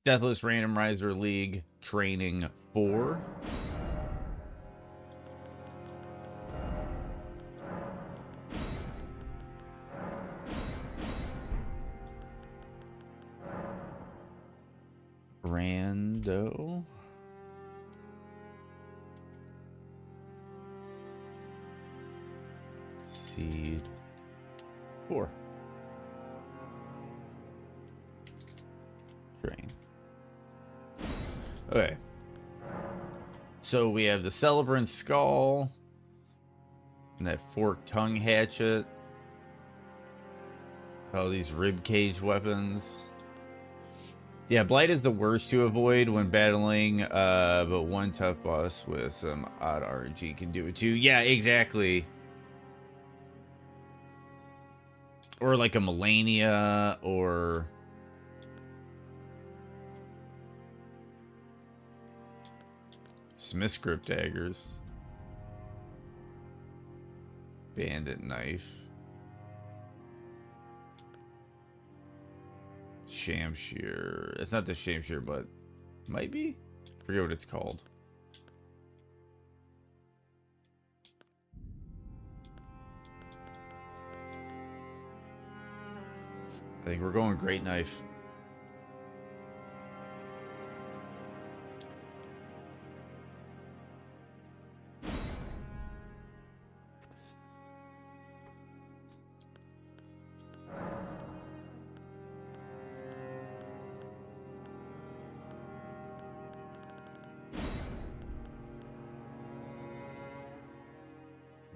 Deathless Randomizer League Training 4. Rando. Seed 4. Train. Okay. So we have the Celebrant Skull and that forked tongue hatchet. All these rib cage weapons. Yeah, Blight is the worst to avoid when battling, but one tough boss with some odd RNG can do it too. Yeah, exactly. Or like a Melania, or Smith script daggers. Bandit knife. Shamshear. It's not the Shamshear, but might be. Forget what it's called. I think we're going Great Knife.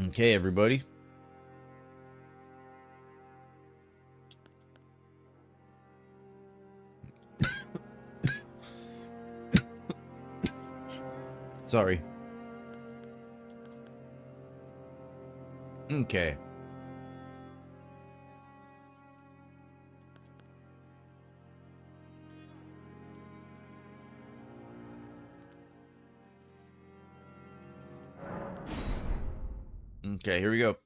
Okay, everybody. Sorry. Okay. Okay, here we go.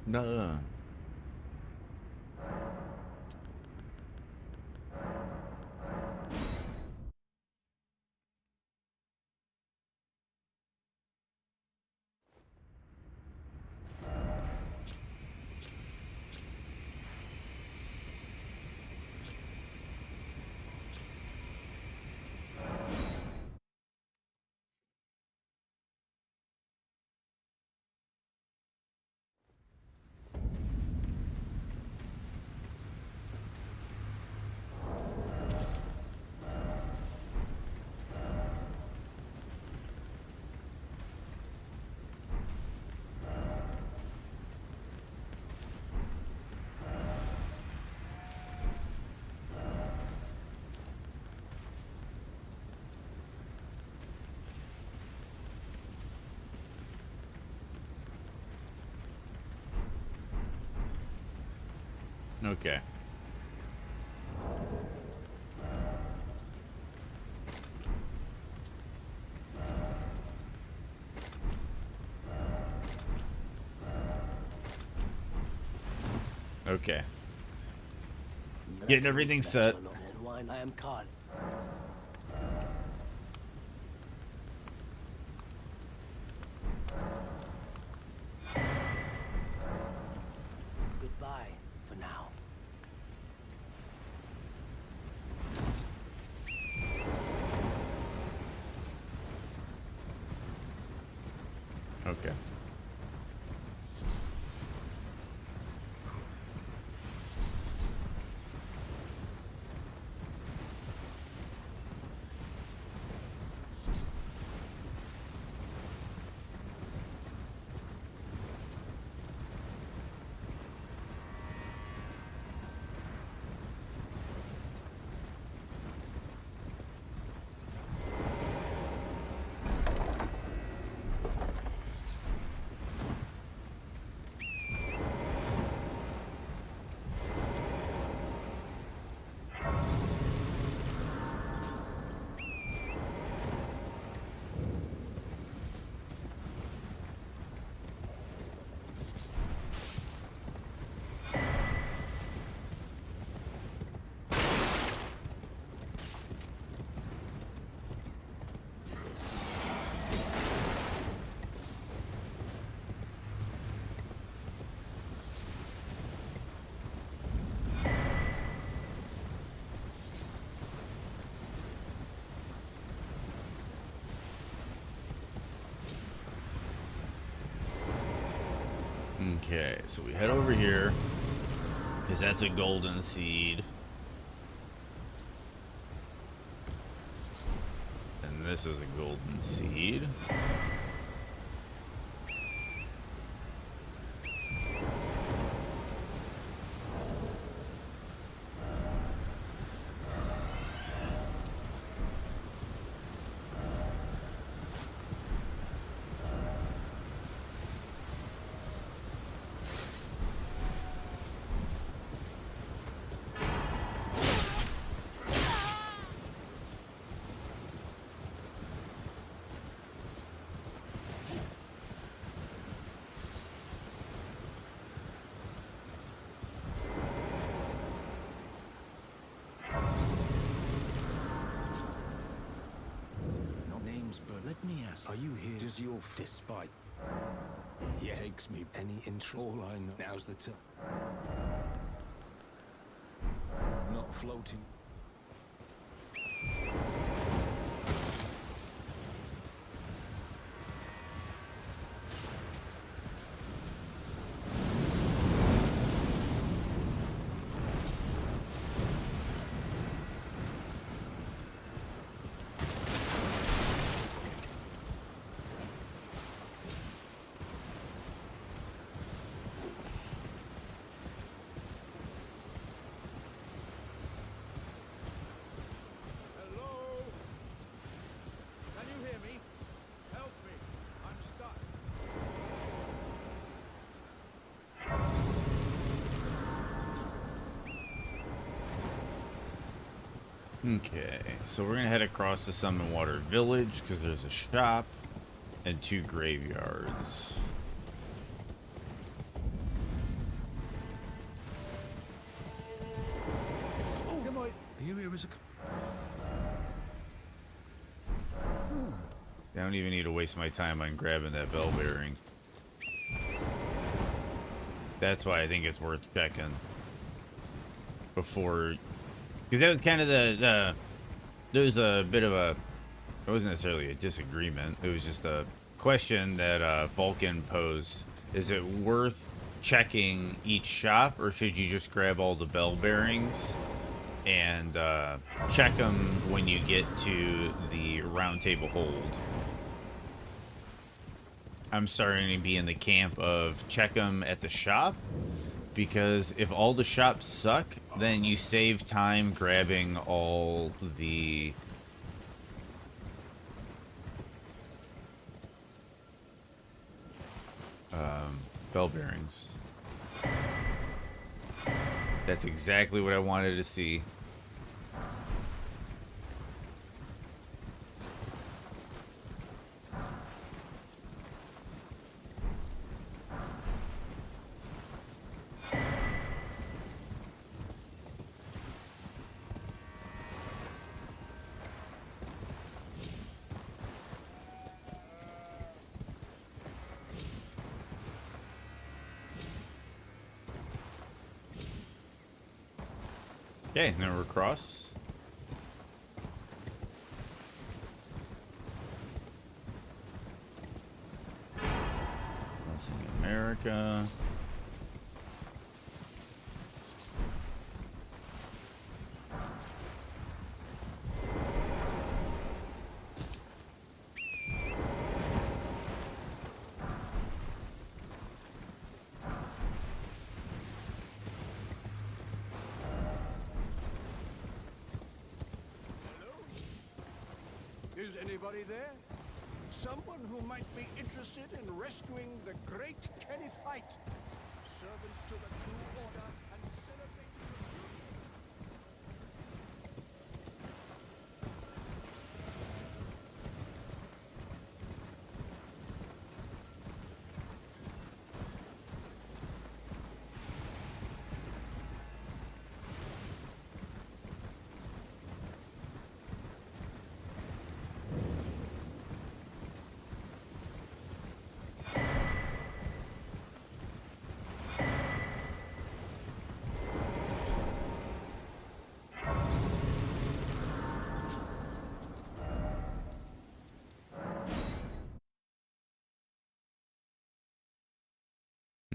No. Okay. Okay. Getting everything set. I am caught. Goodbye for now. Okay. Okay, so we head over here because that's a golden seed. And this is a golden seed. But let me ask, are you here? Does your despite? Yeah. Takes me any interest. All I know now's the time. Not floating. Okay, so we're gonna head across to Summon Water Village because there's a shop and 2 graveyards. Oh, am I? Are you here as a? I don't even need to waste my time on grabbing that bell bearing. That's why I think it's worth checking before, because that was kind of there was a bit of a, it wasn't necessarily a disagreement. It was just a question that Vulcan posed. Is it worth checking each shop, or should you just grab all the bell bearings and check them when you get to the round table hold? I'm starting to be in the camp of check them at the shop, because if all the shops suck, then you save time grabbing all the bell bearings. That's exactly what I wanted to see. Okay, now we're across. Blessing America. Is anybody there? Someone who might be interested in rescuing the great Kenneth Height, servant to the true order and celebrating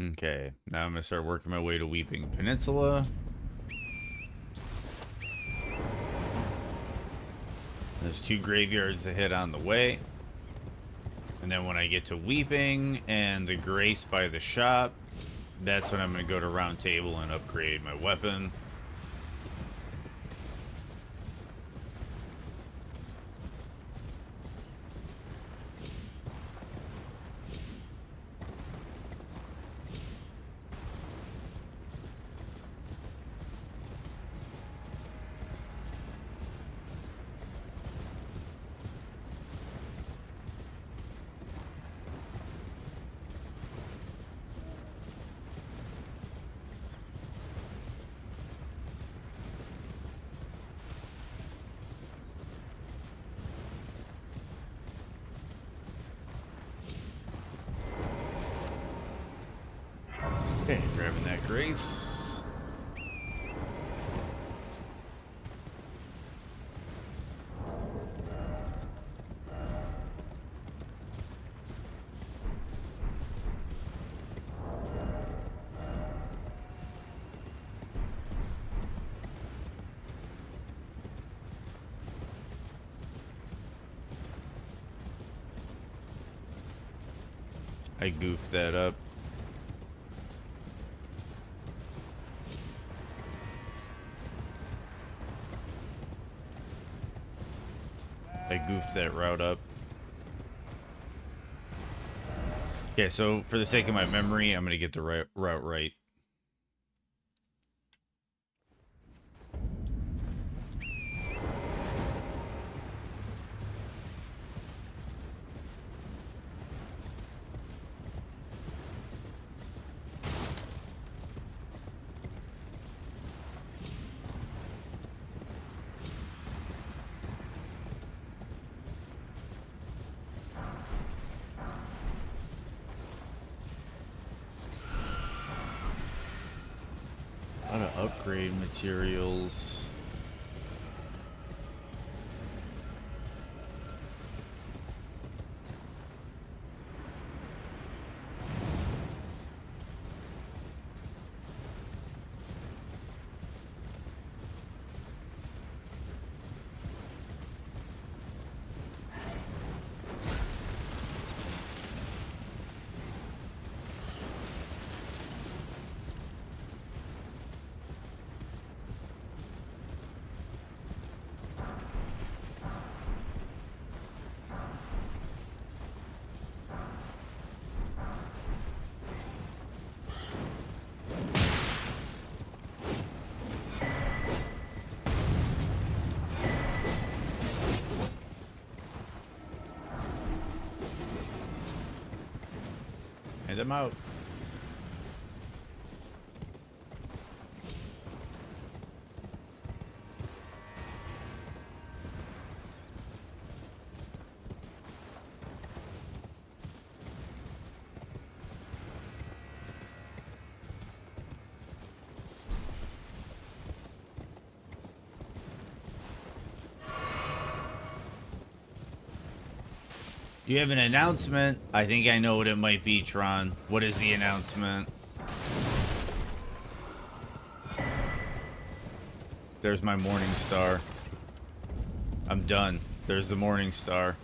Okay, now I'm gonna start working my way to Weeping Peninsula. There's 2 graveyards to hit on the way. And then when I get to Weeping and the Grace by the shop, that's when I'm gonna go to Round Table and upgrade my weapon. Okay, grabbing that Grace. I goofed that up. I goofed that route up. Okay, so for the sake of my memory, I'm going to get the route right. A lot of upgrade materials. Hand them out. You have an announcement. I think I know what it might be, Tron. What is the announcement? There's my morning star. I'm done. There's the morning star.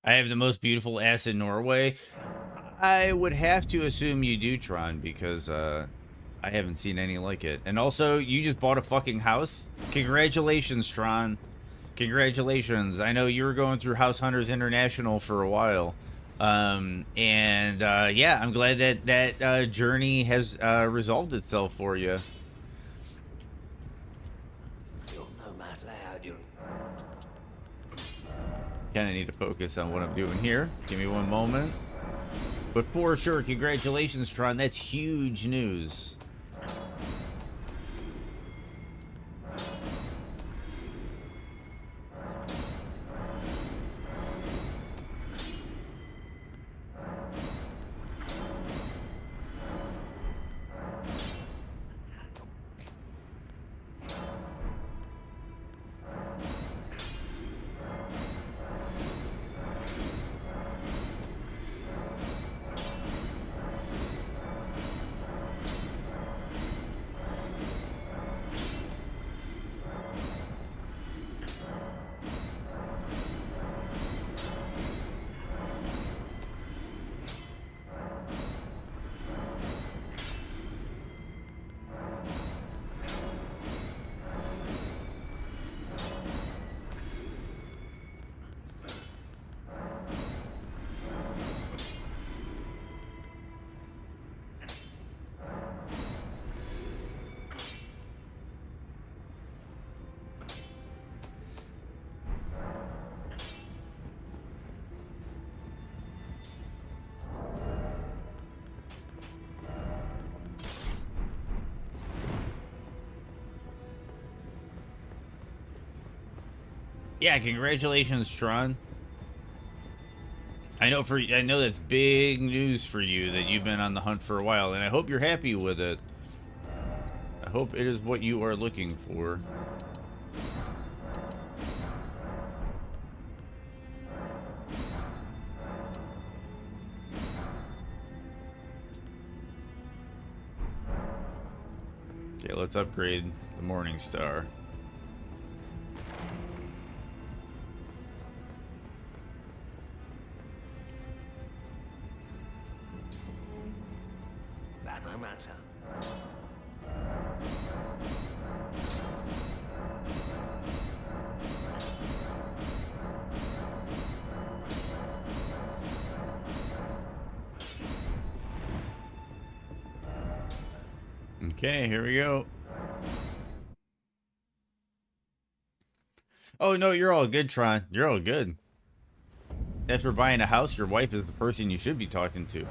I have the most beautiful ass in Norway. I would have to assume you do, Tron, because I haven't seen any like it. And also, you just bought a fucking house? Congratulations, Tron. Congratulations. I know you were going through House Hunters International for a while. Yeah, I'm glad that that journey has resolved itself for you. Kind of need to focus on what I'm doing here. Give me one moment. But for sure, congratulations, Tron. That's huge news. Yeah, congratulations, Tron. I know that's big news for you that you've been on the hunt for a while, and I hope you're happy with it. I hope it is what you are looking for. Okay, let's upgrade the Morning Star. That no matter. Okay, here we go. Oh, no, you're all good, Tron. You're all good. After buying a house, your wife is the person you should be talking to.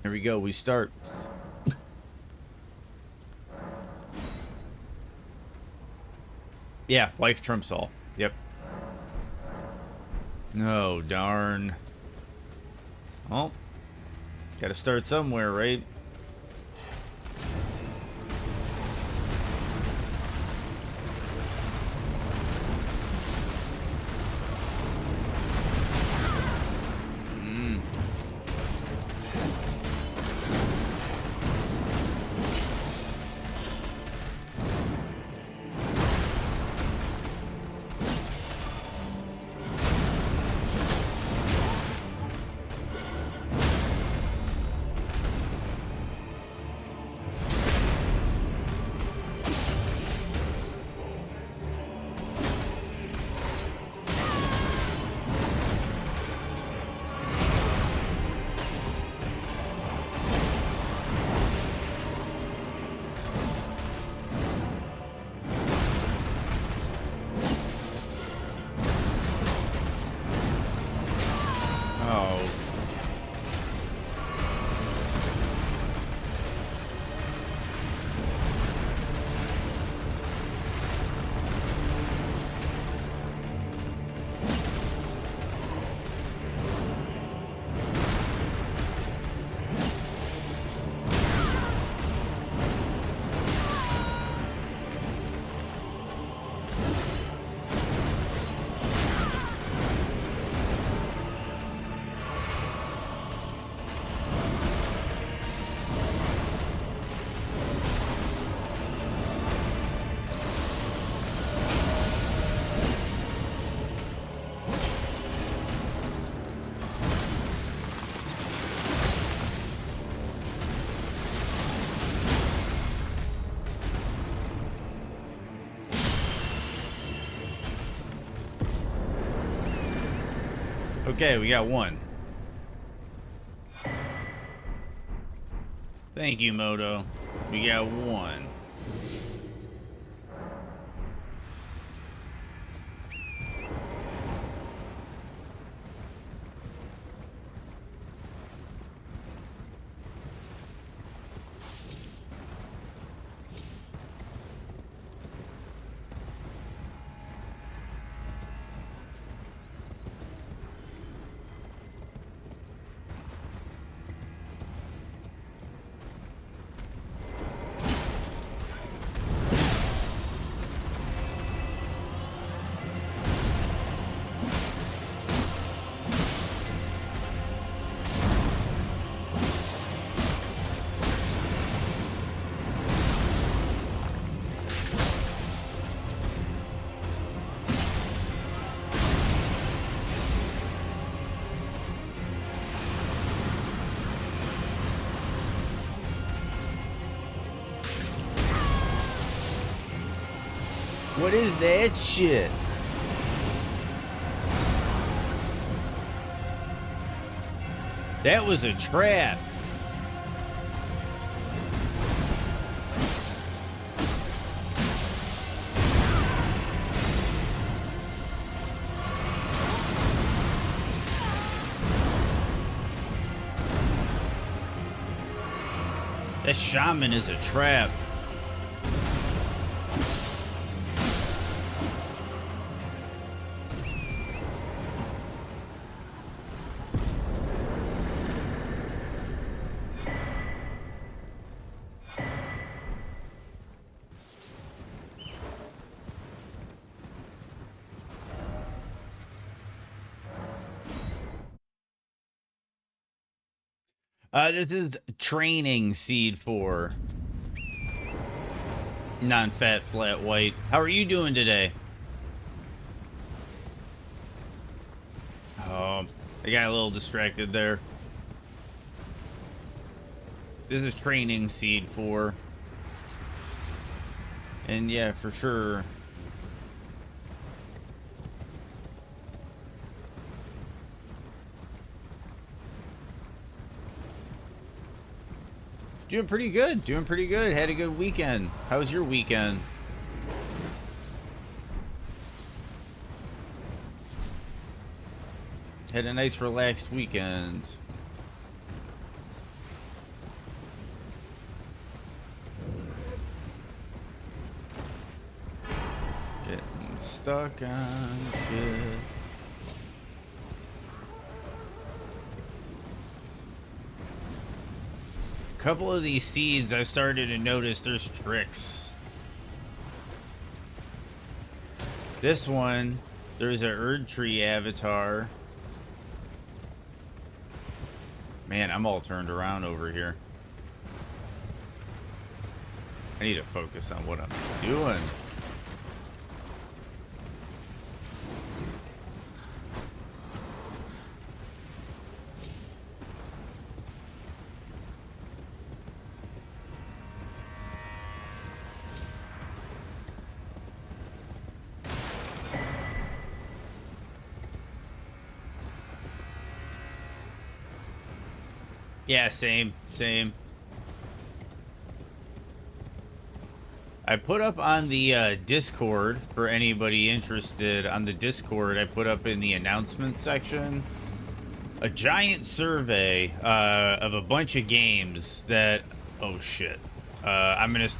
Here we go. We start. Yeah, wife trumps all. Yep. No, darn. Well, gotta start somewhere, right? Okay, we got one. Thank you, Moto. We got one. What is that shit? That was a trap. That shaman is a trap. This is training seed 4. Non-fat, flat white. How are you doing today? Oh, I got a little distracted there. This is training seed 4. And yeah, for sure. Doing pretty good. Doing pretty good. Had a good weekend. How was your weekend? Had a nice relaxed weekend. Getting stuck on shit. Couple of these seeds I've started to notice there's tricks. This one, there's a Erd Tree avatar. Man, I'm all turned around over here. I need to focus on what I'm doing. Yeah, same. I put up on the Discord, for anybody interested, on the Discord, I put up in the announcement section a giant survey of a bunch of games that, oh shit, I'm going to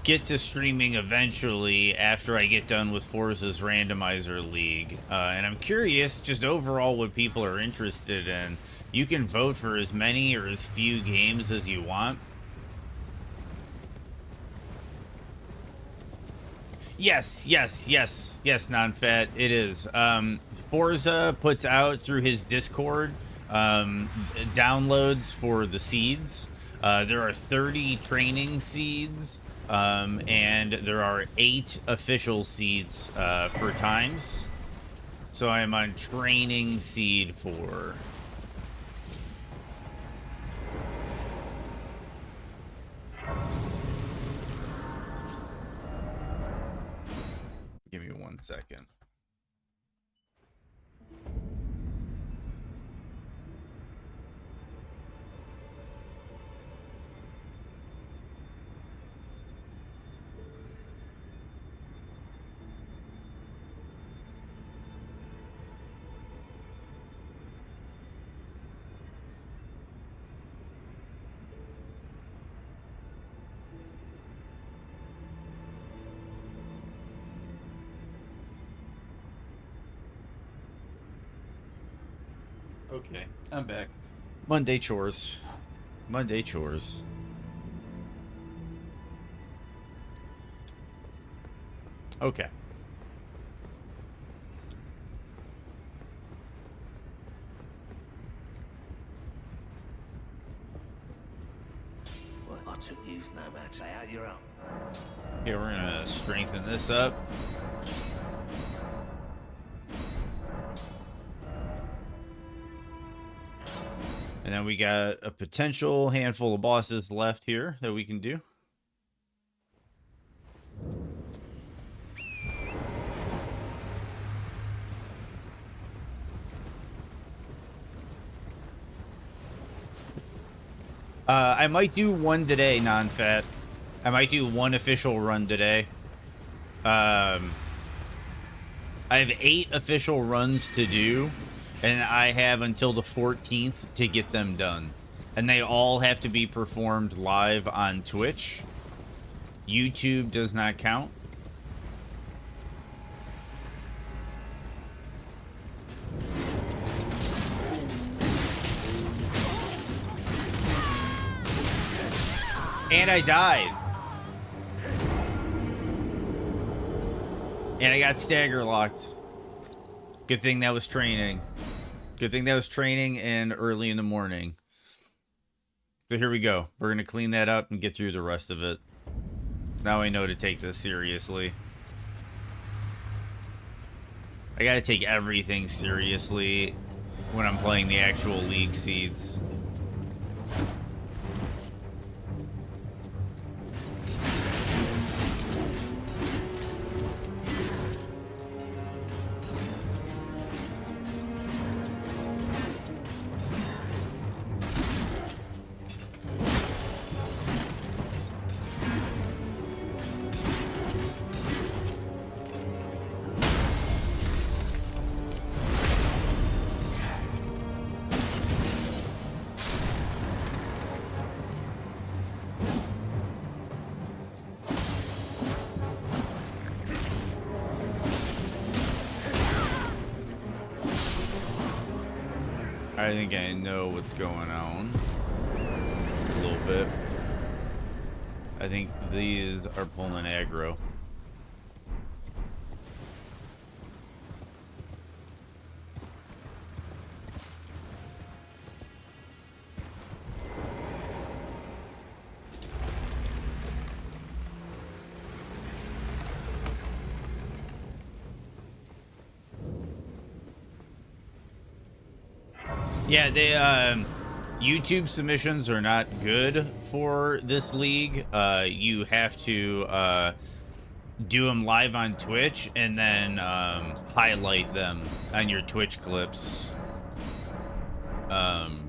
get to streaming eventually after I get done with Forsa's Randomizer League. And I'm curious just overall what people are interested in. You can vote for as many or as few games as you want. Yes, non-fat, it is. Forza puts out through his Discord downloads for the seeds. There are 30 training seeds, and there are 8 official seeds for times. So I am on training seed 4. Give me 1 second. Okay, I'm back. Monday chores. Monday chores. Okay. Well, I took you no matter how you're up. Okay, we're gonna strengthen this up. And then we got a potential handful of bosses left here that we can do. I might do one today, non-fat. I might do one official run today. I have 8 official runs to do, and I have until the 14th to get them done. And they all have to be performed live on Twitch. YouTube does not count. And I died. And I got stagger locked. Good thing that was training. Good thing that was training and early in the morning. So here we go. We're going to clean that up and get through the rest of it. Now I know to take this seriously. I got to take everything seriously when I'm playing the actual League seeds. I think I know what's going on a little bit. I think these are pulling aggro. Yeah, they YouTube submissions are not good for this league. You have to do them live on Twitch and then highlight them on your Twitch clips. And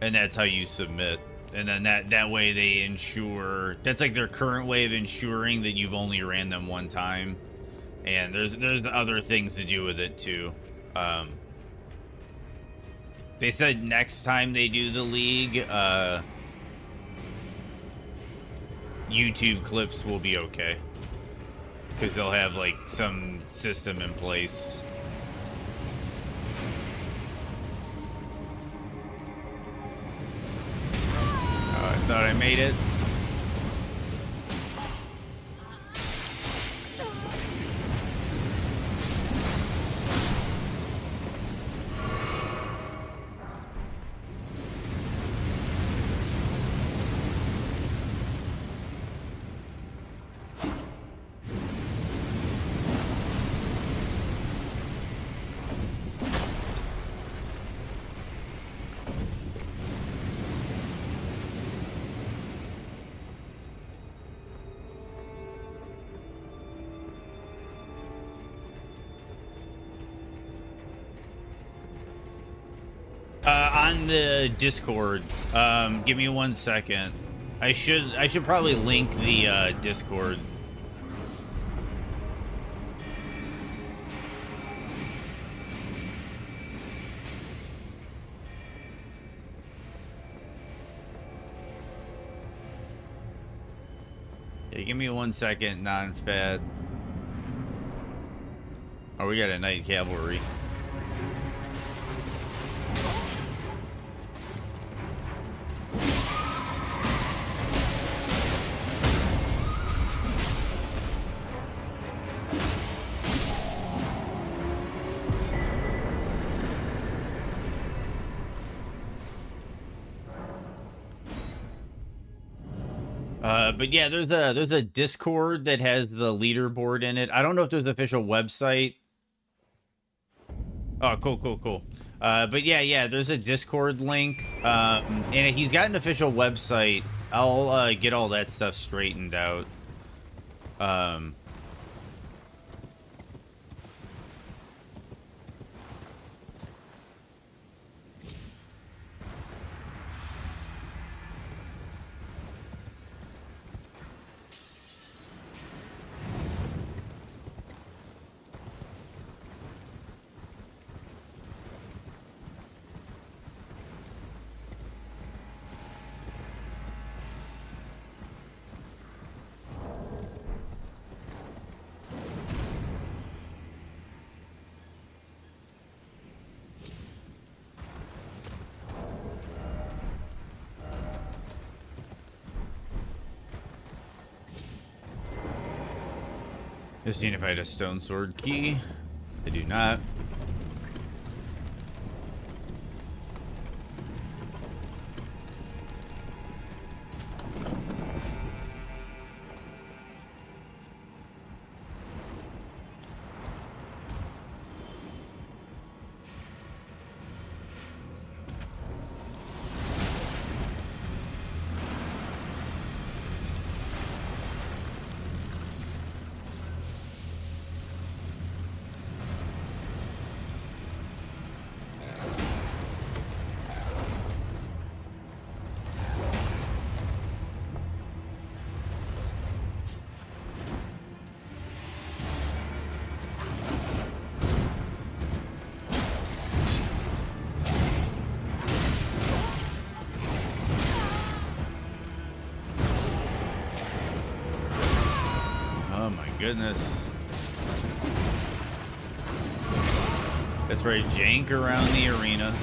that's how you submit. And then that way they ensure, that's like their current way of ensuring that you've only ran them one time. And there's other things to do with it too. They said next time they do the league, YouTube clips will be okay. Because they'll have, like, some system in place. Oh, I thought I made it. On the Discord, give me 1 second. I should probably link the Discord. Yeah, give me 1 second, non-fat. Oh, we got a Night Cavalry. But yeah, there's a Discord that has the leaderboard in it. I don't know if there's an official website. Oh, cool. But yeah, there's a Discord link. And he's got an official website. I'll get all that stuff straightened out. Just seeing if I had a stone sword key. I do not. Goodness. That's right, jank around the arena.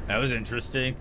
That was interesting.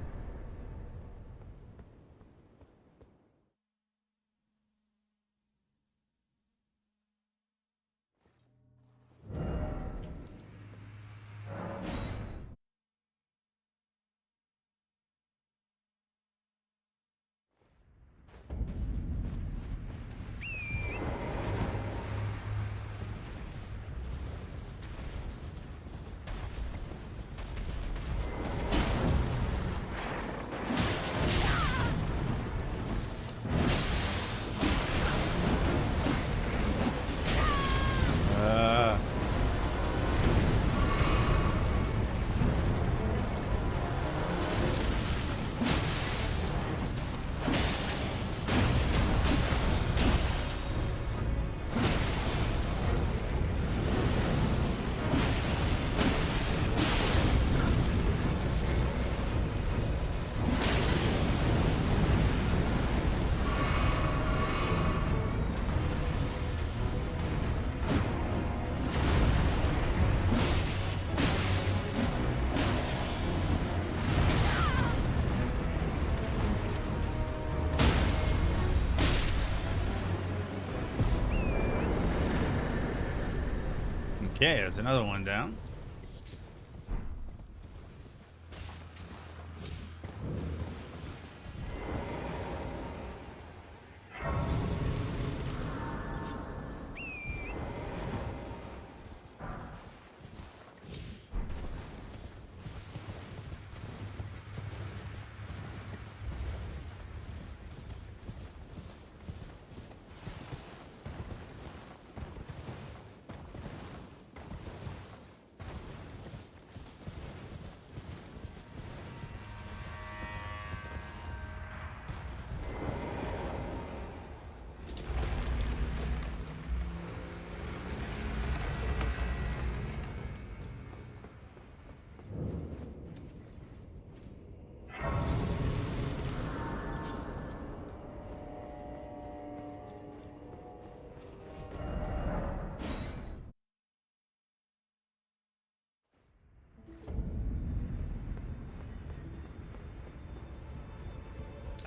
Okay, that's another one down.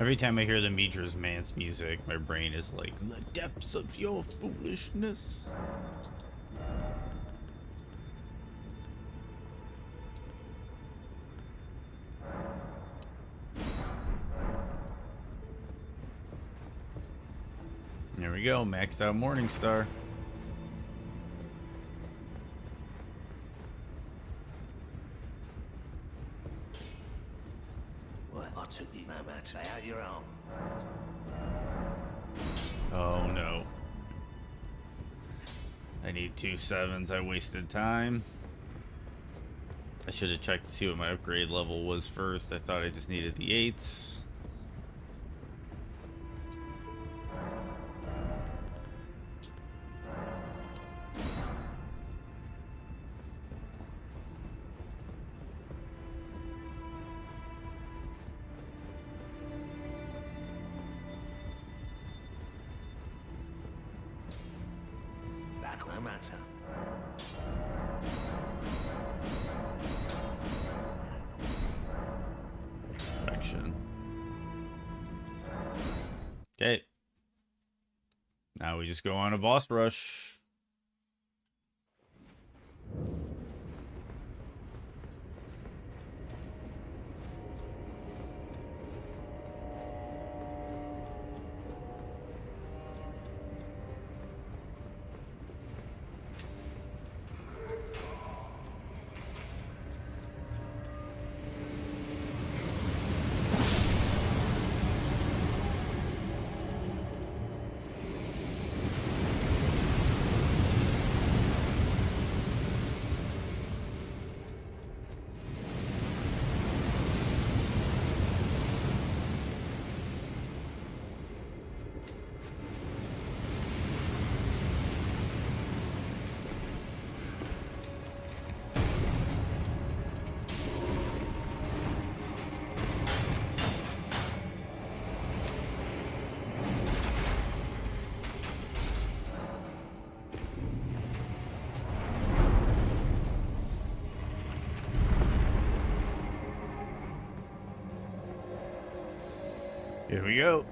Every time I hear the Midra's Mance music, my brain is like, in the depths of your foolishness. There we go, maxed out Morningstar. Well, I took you no matter how you're on. Oh no. I need 2 7s. I wasted time. I should have checked to see what my upgrade level was first. I thought I just needed the 8s. Back no matter. Action. Okay. Now we just go on a boss rush. Here we go.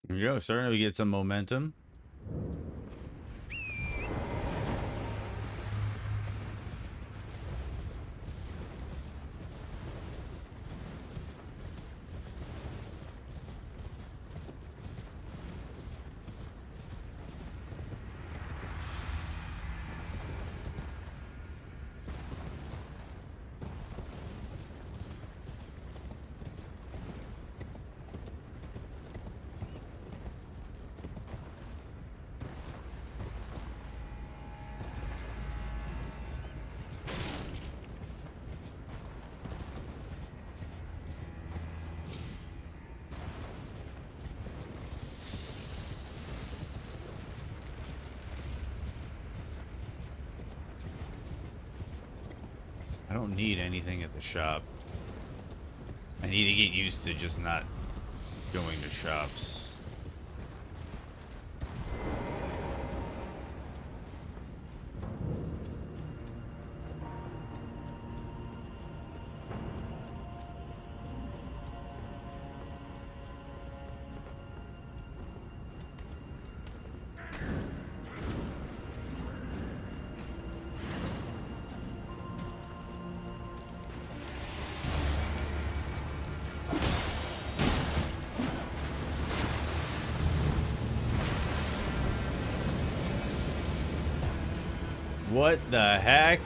There we go. Starting to get some momentum. I don't need anything at the shop. I need to get used to just not going to shops. What the heck?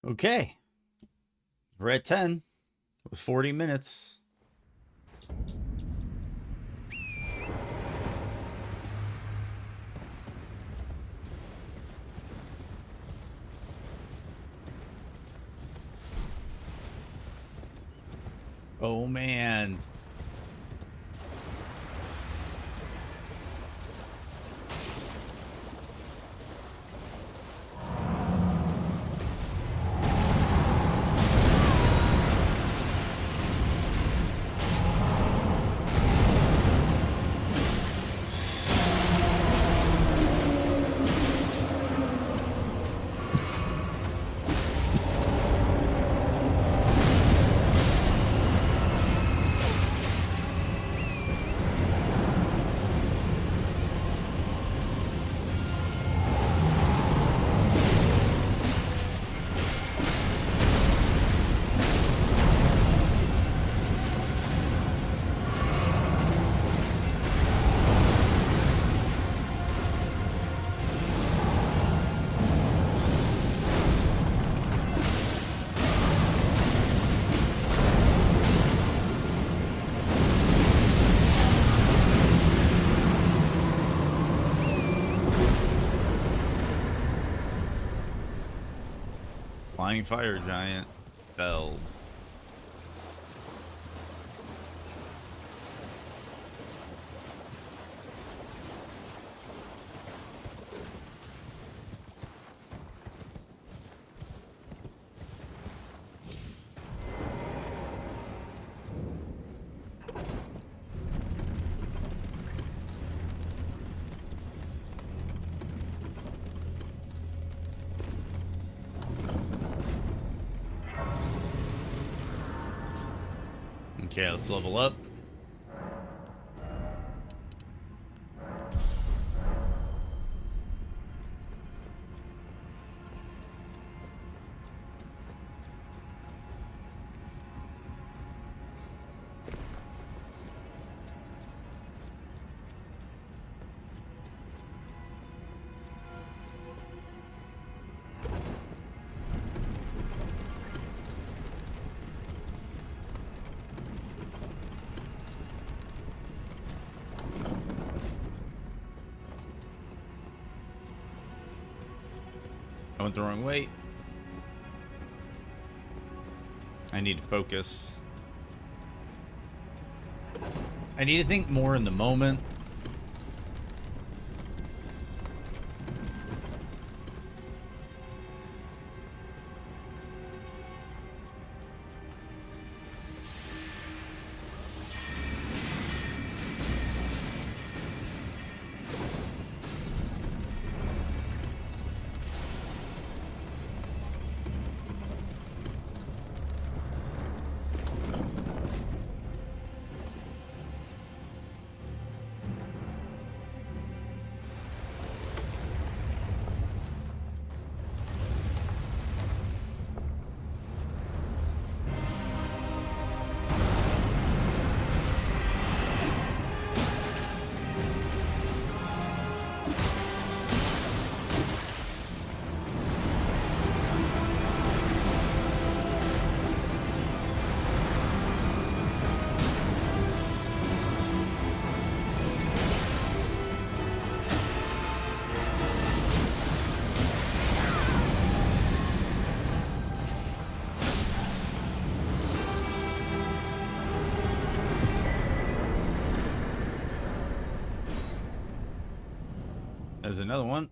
Okay. We're at 10 with 40 minutes. Oh man. Flying fire giant felled. Okay, let's level up. went the wrong way. I need to focus. I need to think more in the moment. There's another one.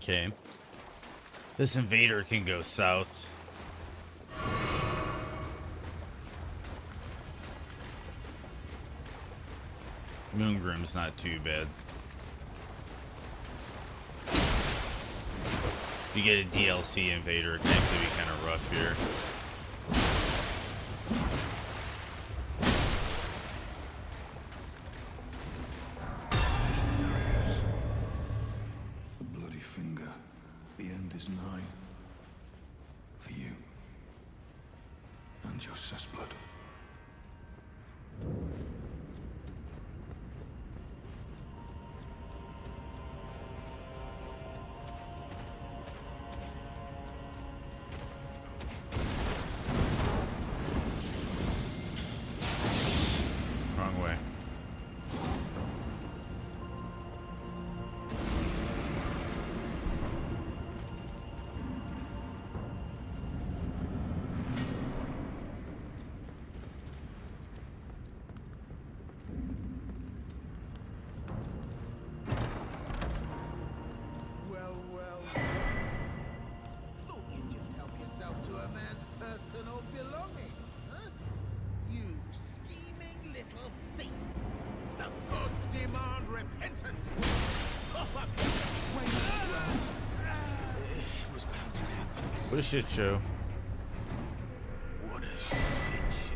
Okay. This invader can go south. Moongrim's not too bad. If you get a DLC invader, it can actually be kind of rough here. What a shit show. What a shit show.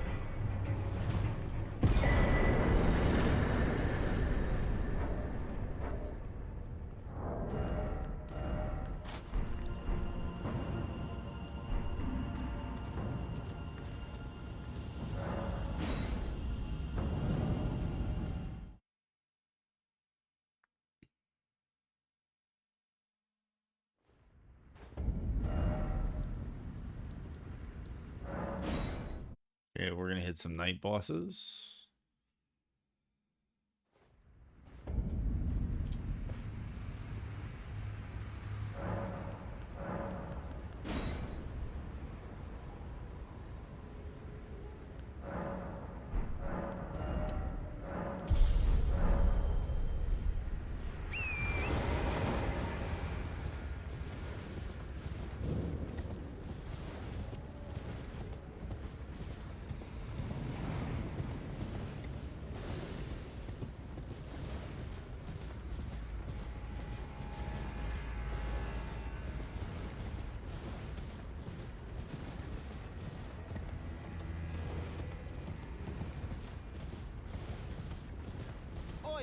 Okay, we're gonna hit some night bosses.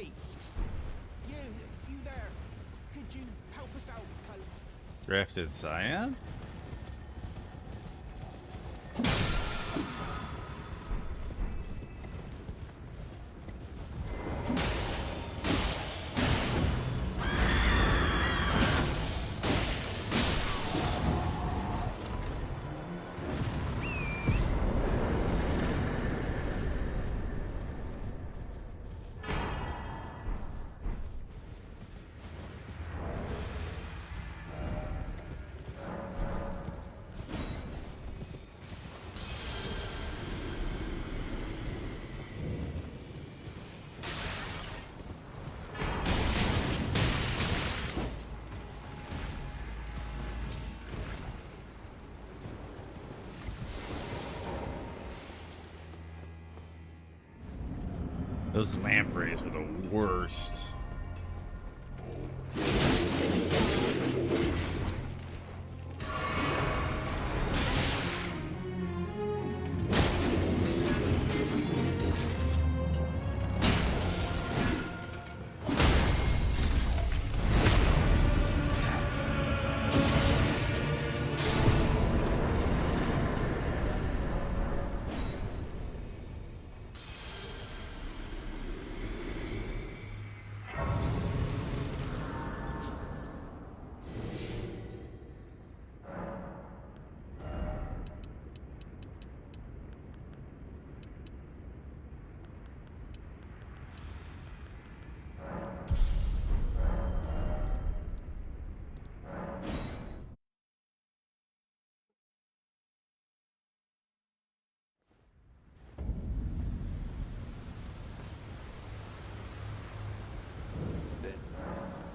Oi! You there. Could you help us out, pal? Drafted Cyan? Those lampreys were the worst.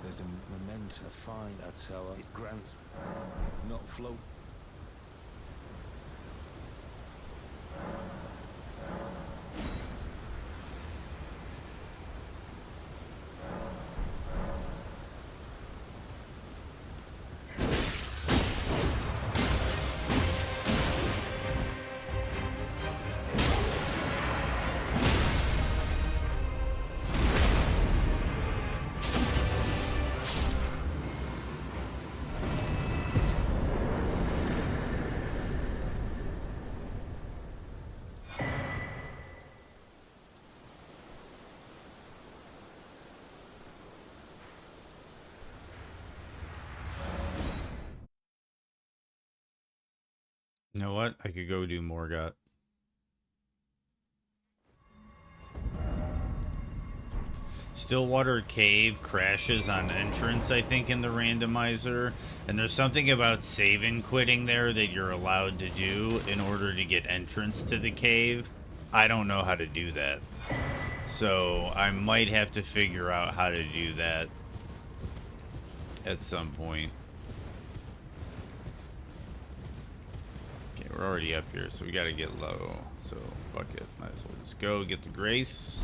There's a memento fine at Sella. It grants not float. You know what? I could go do Morgot. Stillwater Cave crashes on entrance, I think, in the randomizer. And there's something about save and quitting there that you're allowed to do in order to get entrance to the cave. I don't know how to do that. So I might have to figure out how to do that at some point. Okay, we're already up here, so we gotta get low. So fuck it. Might as well just go get the grace.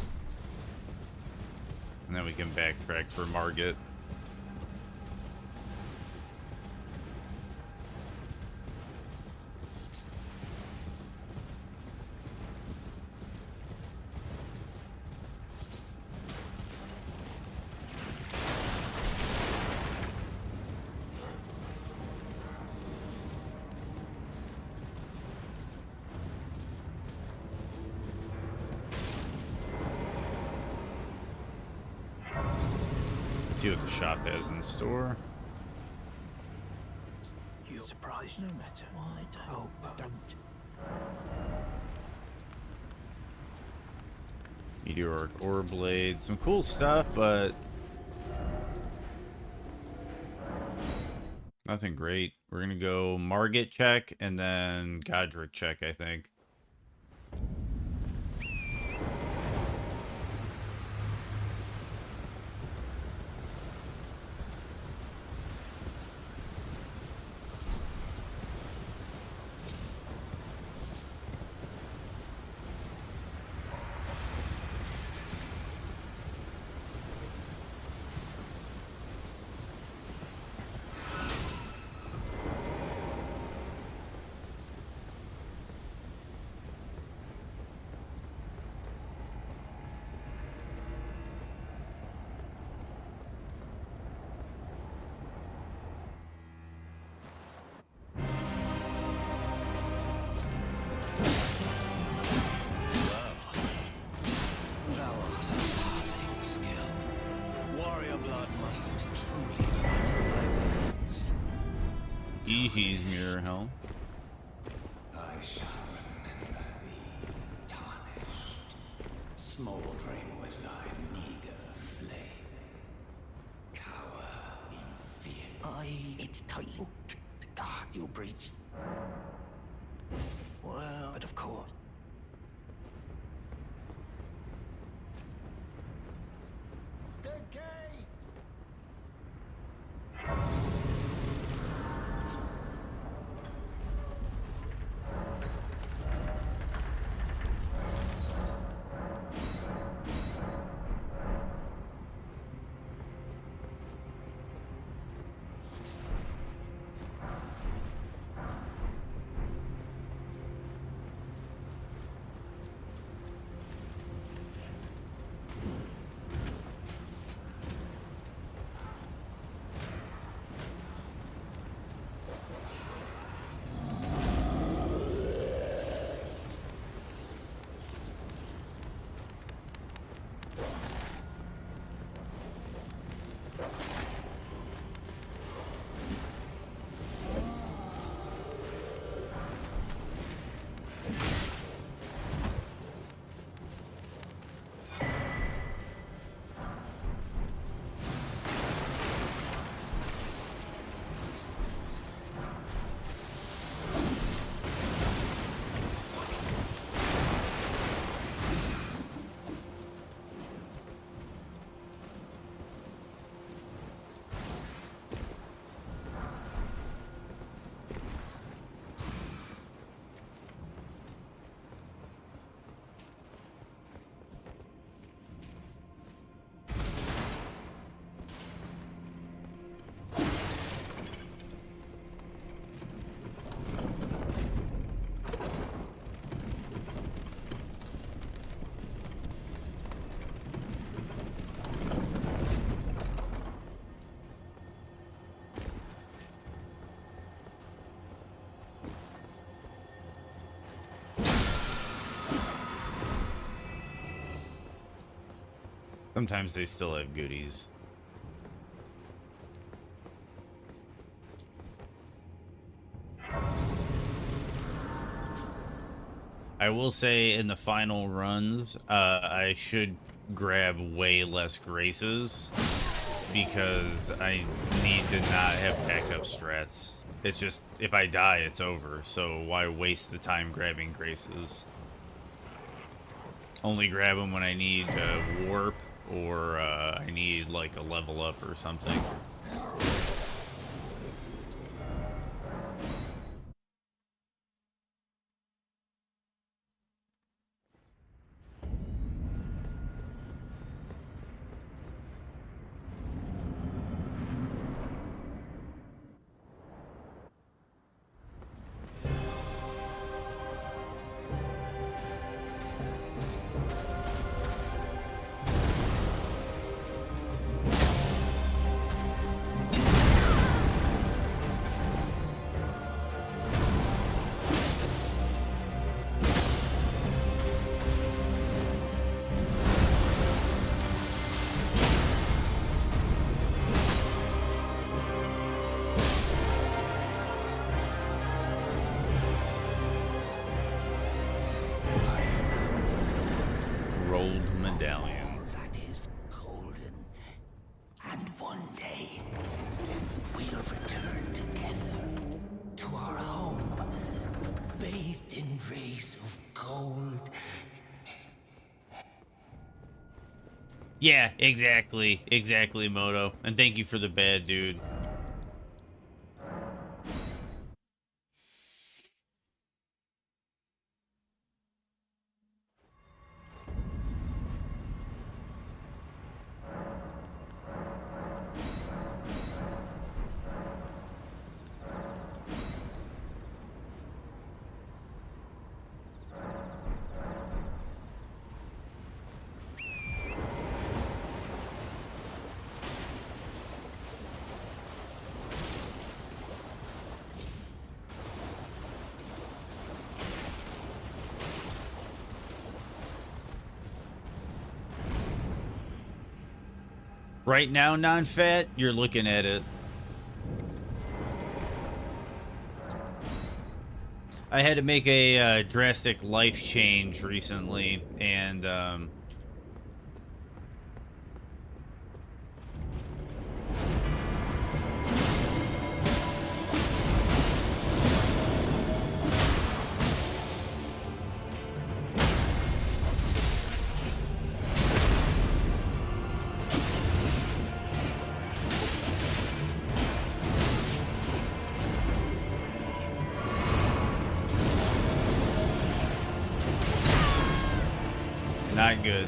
And then we can backtrack for Margit. See what the shop has in store. You're surprised no matter. Why don't? Meteoric ore blade, some cool stuff, but nothing great. We're gonna go Margit check and then Godric check, I think. GG's mirror helm. I shall remember thee, tarnished, smouldering with thy meager flame. Cower in fear. It's tight. The guard you breached. Well, but of course. The gate! Sometimes they still have goodies. I will say in the final runs, I should grab way less graces because I need to not have backup strats. It's just, if I die, it's over. So why waste the time grabbing graces? Only grab them when I need warp or I need like a level up or something. Yeah, exactly, Moto. And thank you for the bed, dude. Right now, non-fat, you're looking at it. I had to make a drastic life change recently, and not good.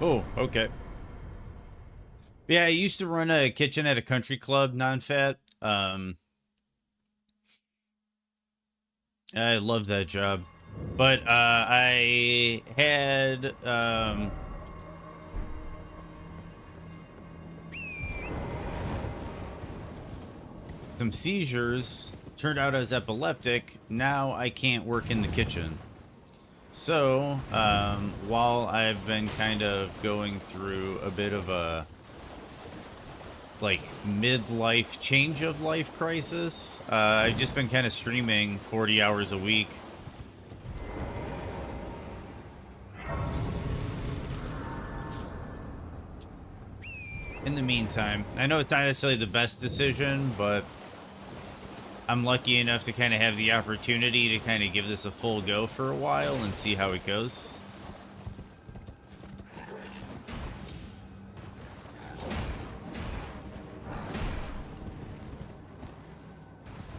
Oh, okay. Yeah, I used to run a kitchen at a country club, non-fat. I love that job. But I had some seizures. Turned out I was epileptic. Now I can't work in the kitchen. So, while I've been kind of going through a bit of a like midlife change of life crisis, I've just been kind of streaming 40 hours a week. In the meantime, I know it's not necessarily the best decision, but I'm lucky enough to kind of have the opportunity to kind of give this a full go for a while and see how it goes.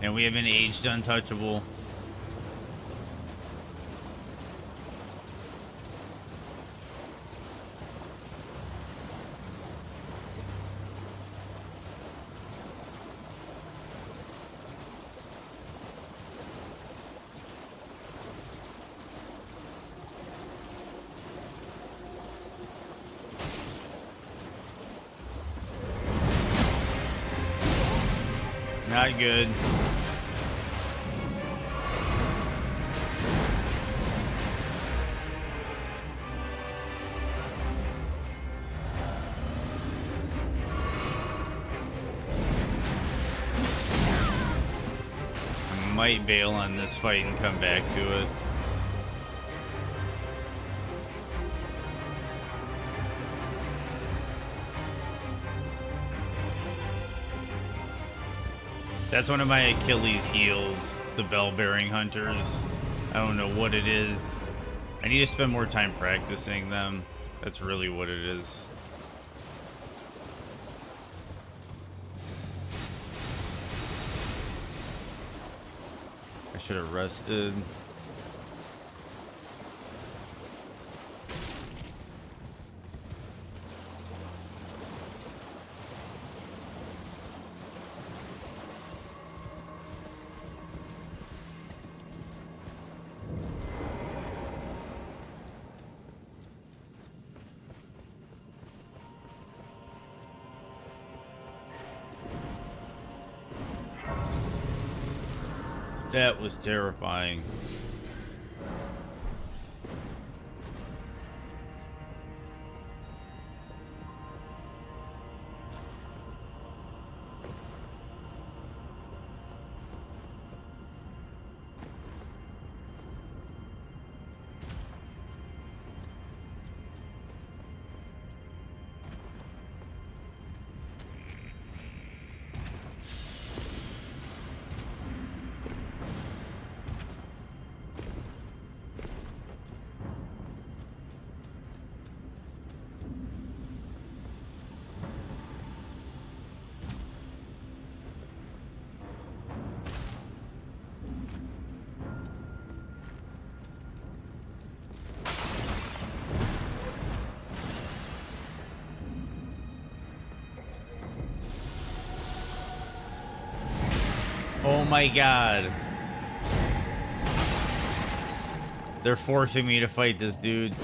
And we haven't aged untouchable. Not good. I might bail on this fight and come back to it. That's one of my Achilles heels, the bell-bearing hunters. I don't know what it is. I need to spend more time practicing them. That's really what it is. I should have rested. That was terrifying. my god. They're forcing me to fight this dude.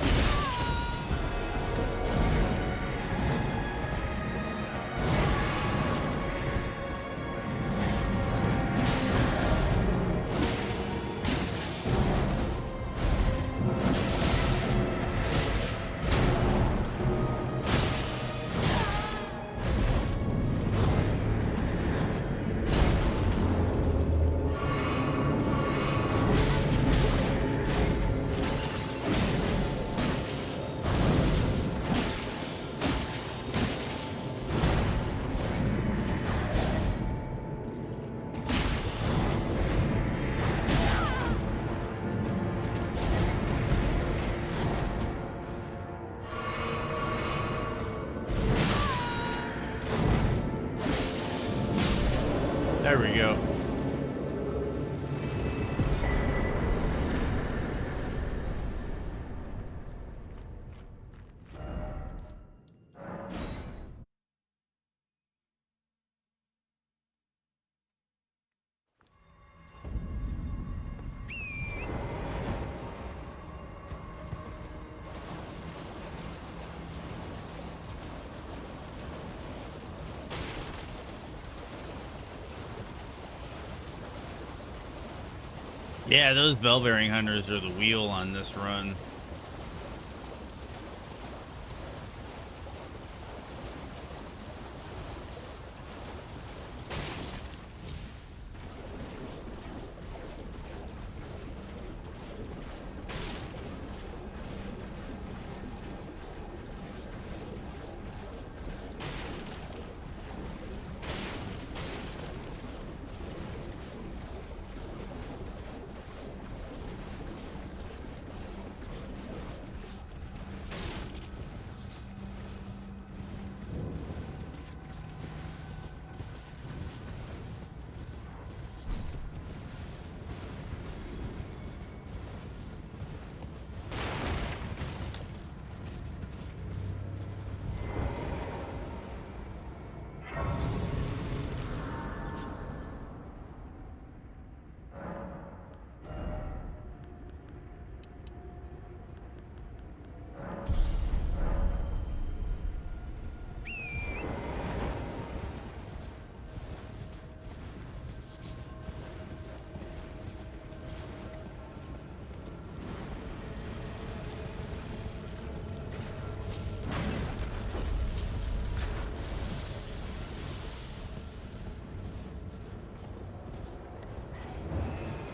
There we go. Yeah, those bell-bearing hunters are the wheel on this run.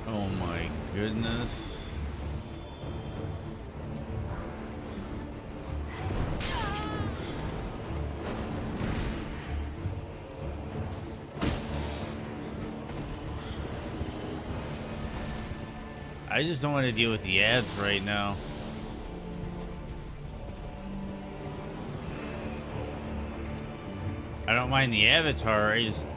Oh my goodness. I just don't want to deal with the ads right now. I don't mind the avatar, I just...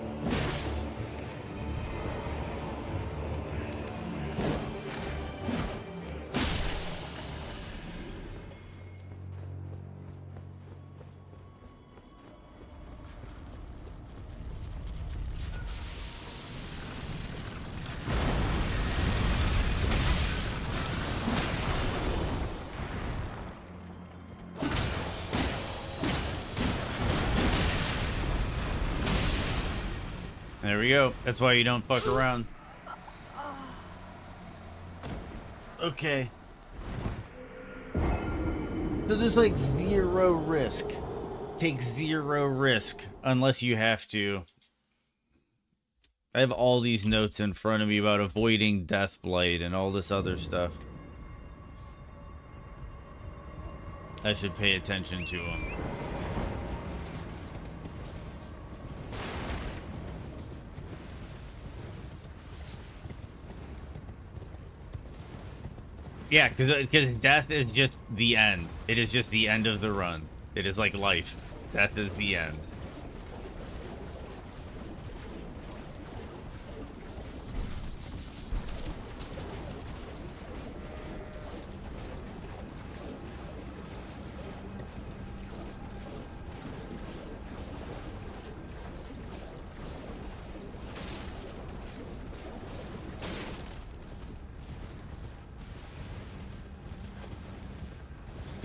There we go. That's why you don't fuck around. Okay. So there's like zero risk. Take zero risk unless you have to. I have all these notes in front of me about avoiding Deathblight and all this other stuff. I should pay attention to them. Yeah, because death is just the end. It is just the end of the run. It is like life. Death is the end.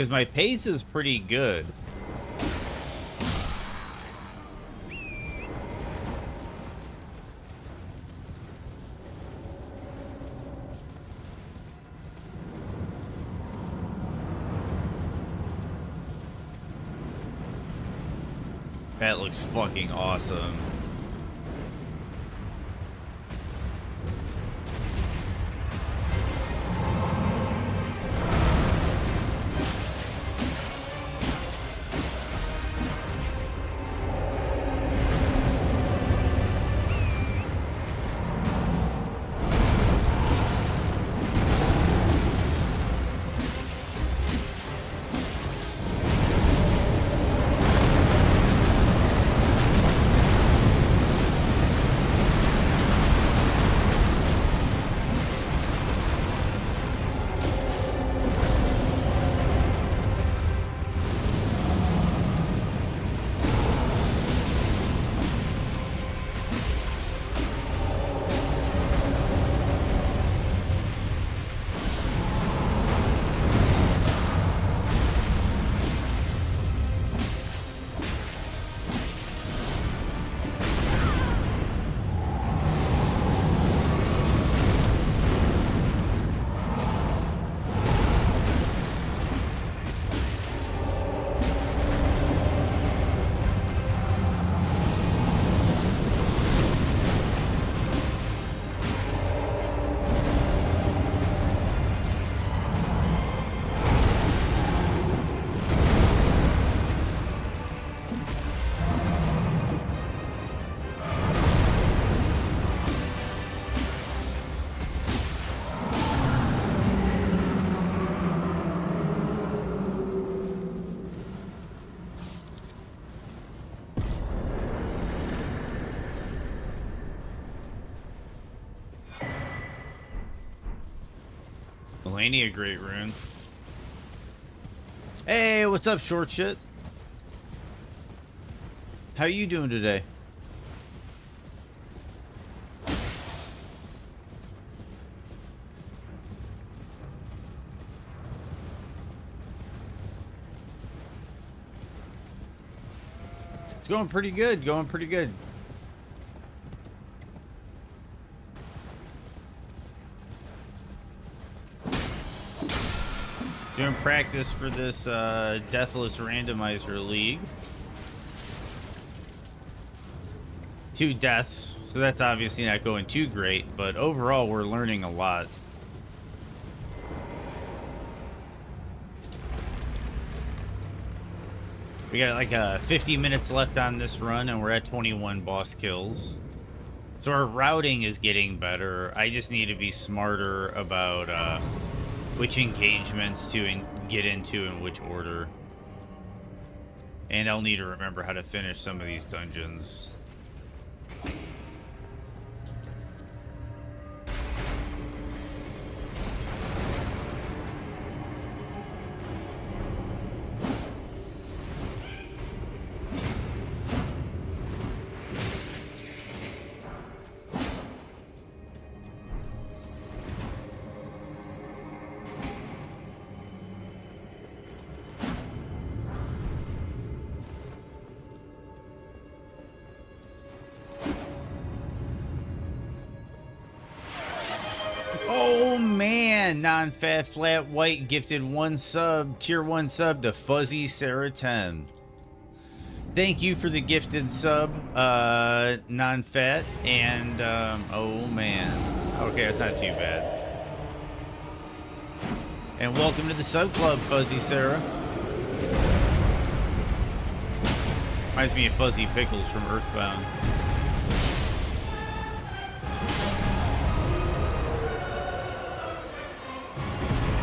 Because my pace is pretty good. That looks fucking awesome. Melania, great rune. Hey, what's up, short shit? How you doing today? It's going pretty good, going pretty good. Doing practice for this Deathless Randomizer League. 2 deaths, so that's obviously not going too great, but overall we're learning a lot. We got like 50 minutes left on this run and we're at 21 boss kills. So our routing is getting better. I just need to be smarter about which engagements to get into in which order. And I'll need to remember how to finish some of these dungeons. Oh man, non-fat flat white gifted 1 sub, tier 1 sub to Fuzzy Sarah 10. Thank you for the gifted sub, non-fat, and oh man, okay, that's not too bad. And welcome to the sub club, Fuzzy Sarah. Reminds me of Fuzzy Pickles from Earthbound.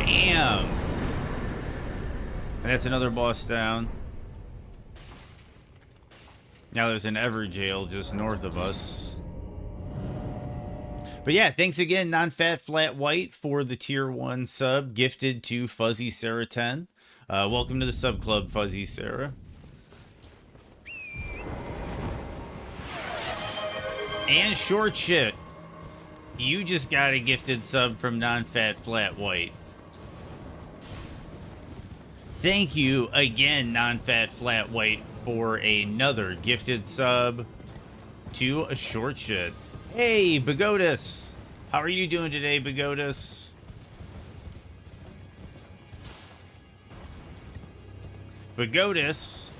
Damn! And that's another boss down. Now there's an Everjail just north of us. But yeah, thanks again, non-fat flat white, for the tier 1 sub gifted to Fuzzy Sarah 10. Welcome to the sub club, Fuzzy Sarah. And short shit, you just got a gifted sub from non-fat flat white. Thank you again, non-fat flat white, for another gifted sub to a short shit. Hey, Bagotus. How are you doing today, Bagotus? Bagotus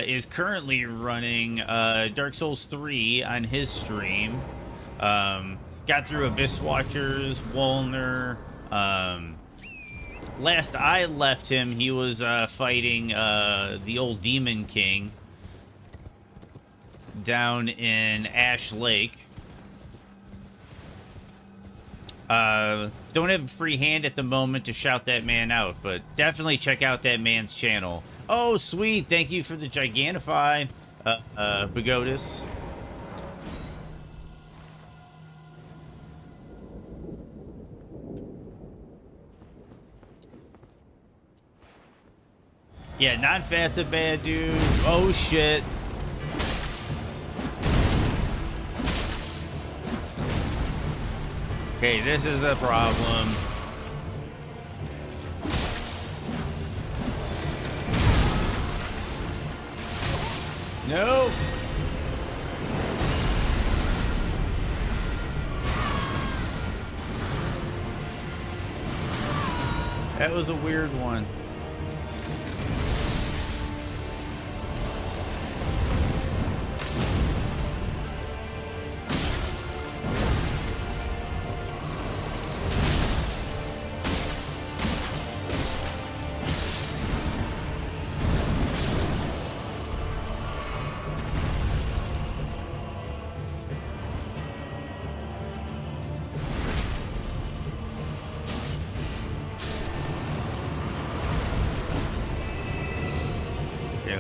is currently running Dark Souls 3 on his stream. Got through Abyss Watchers, Wolner. Last I left him, he was fighting the old Demon King down in Ash Lake. Don't have a free hand at the moment to shout that man out, but definitely check out that man's channel. Oh, sweet. Thank you for the Gigantify, Bagotus. Yeah, non-fat's a bad dude. Oh, shit. Okay, this is the problem. No. That was a weird one.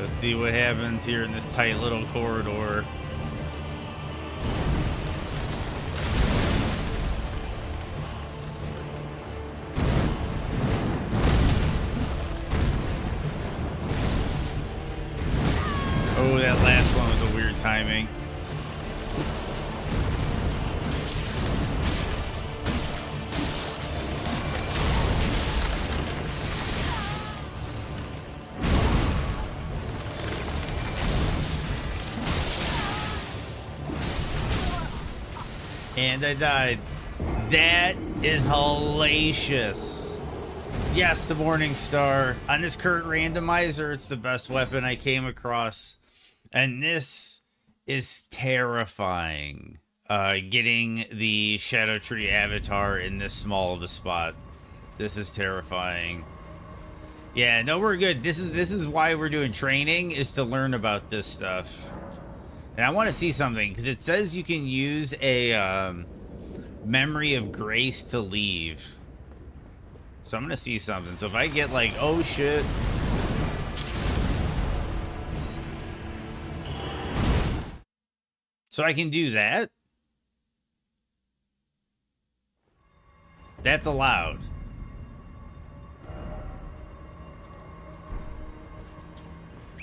Let's see what happens here in this tight little corridor. Oh, that last one was a weird timing. And I died. That is hellacious. Yes, the Morning Star. On this current randomizer, it's the best weapon I came across. And this is terrifying. Getting the Shadow Tree avatar in this small of a spot. This is terrifying. Yeah, no, we're good. This is why we're doing training, is to learn about this stuff. And I want to see something, because it says you can use a memory of grace to leave. So I'm going to see something. So if I get like, oh shit. So I can do that. That's allowed.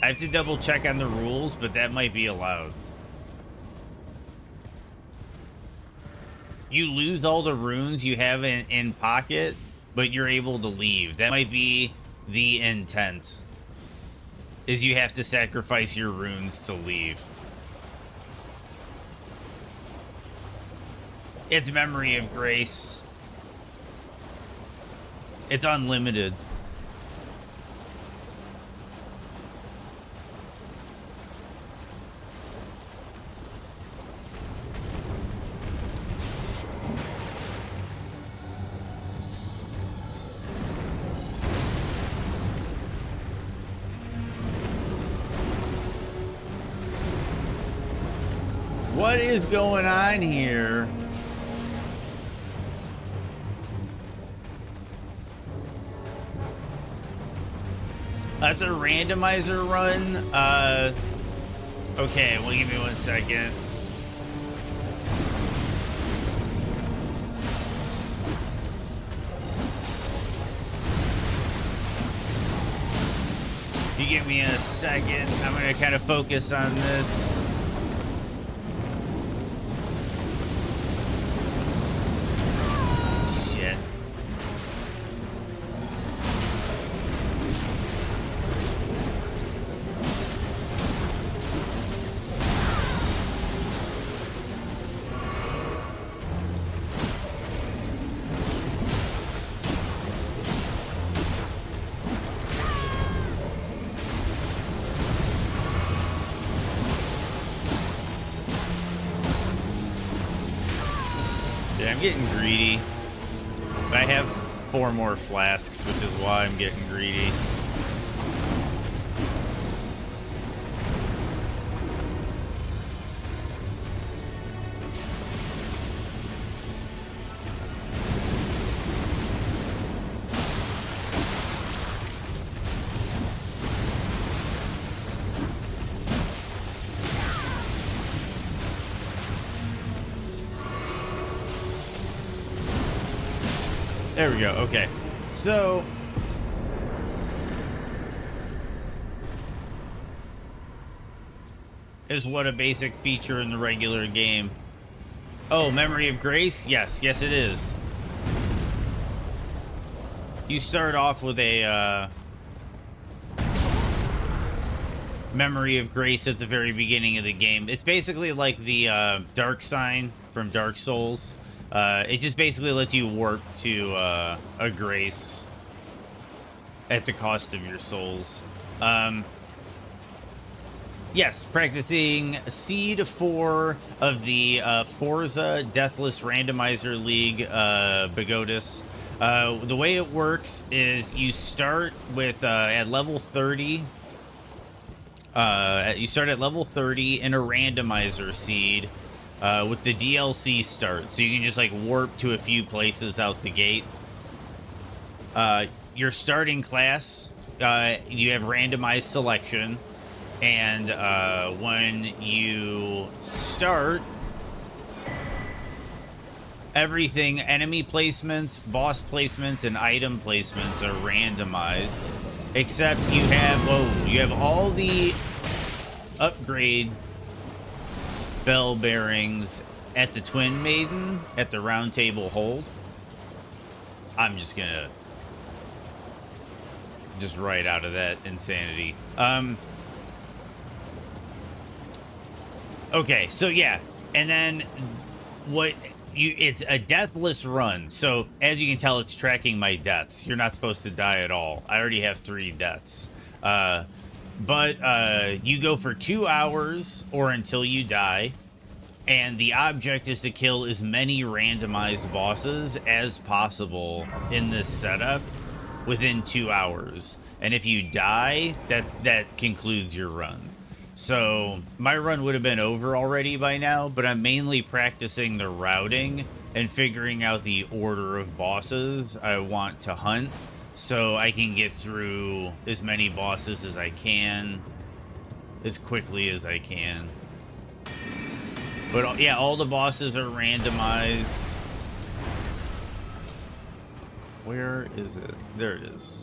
I have to double check on the rules, but that might be allowed. You lose all the runes you have in pocket, but you're able to leave. That might be the intent. Is you have to sacrifice your runes to leave. It's Memory of Grace. It's unlimited. What is going on here? That's a randomizer run. Okay, well, give me 1 second. You give me a second. I'm gonna kind of focus on this. Shit. I'm getting greedy. But I have 4 more flasks, which is why I'm getting greedy. There we go. Okay. So is what a basic feature in the regular game. Oh, Memory of Grace? Yes. Yes, it is. You start off with a Memory of Grace at the very beginning of the game. It's basically like the Dark Sign from Dark Souls. It just basically lets you warp to a grace at the cost of your souls. Yes, practicing Seed 4 of the Forsa Deathless Randomizer League Bigotis. The way it works is you start with at level 30. You start at level 30 in a randomizer seed. With the DLC start, so you can just like warp to a few places out the gate. Your starting class, you have randomized selection, and when you start, everything, enemy placements, boss placements, and item placements are randomized, except you have all the upgrade bell bearings at the Twin Maiden at the Round Table Hold. I'm just gonna write out of that insanity. Okay, so yeah, and then it's a deathless run. So as you can tell, it's tracking my deaths. You're not supposed to die at all. I already have 3 deaths. But you go for 2 hours or until you die, and the object is to kill as many randomized bosses as possible in this setup within 2 hours. And if you die, that concludes your run. So my run would have been over already by now, but I'm mainly practicing the routing and figuring out the order of bosses I want to hunt, so I can get through as many bosses as I can, as quickly as I can. But yeah, all the bosses are randomized. Where is it? There it is.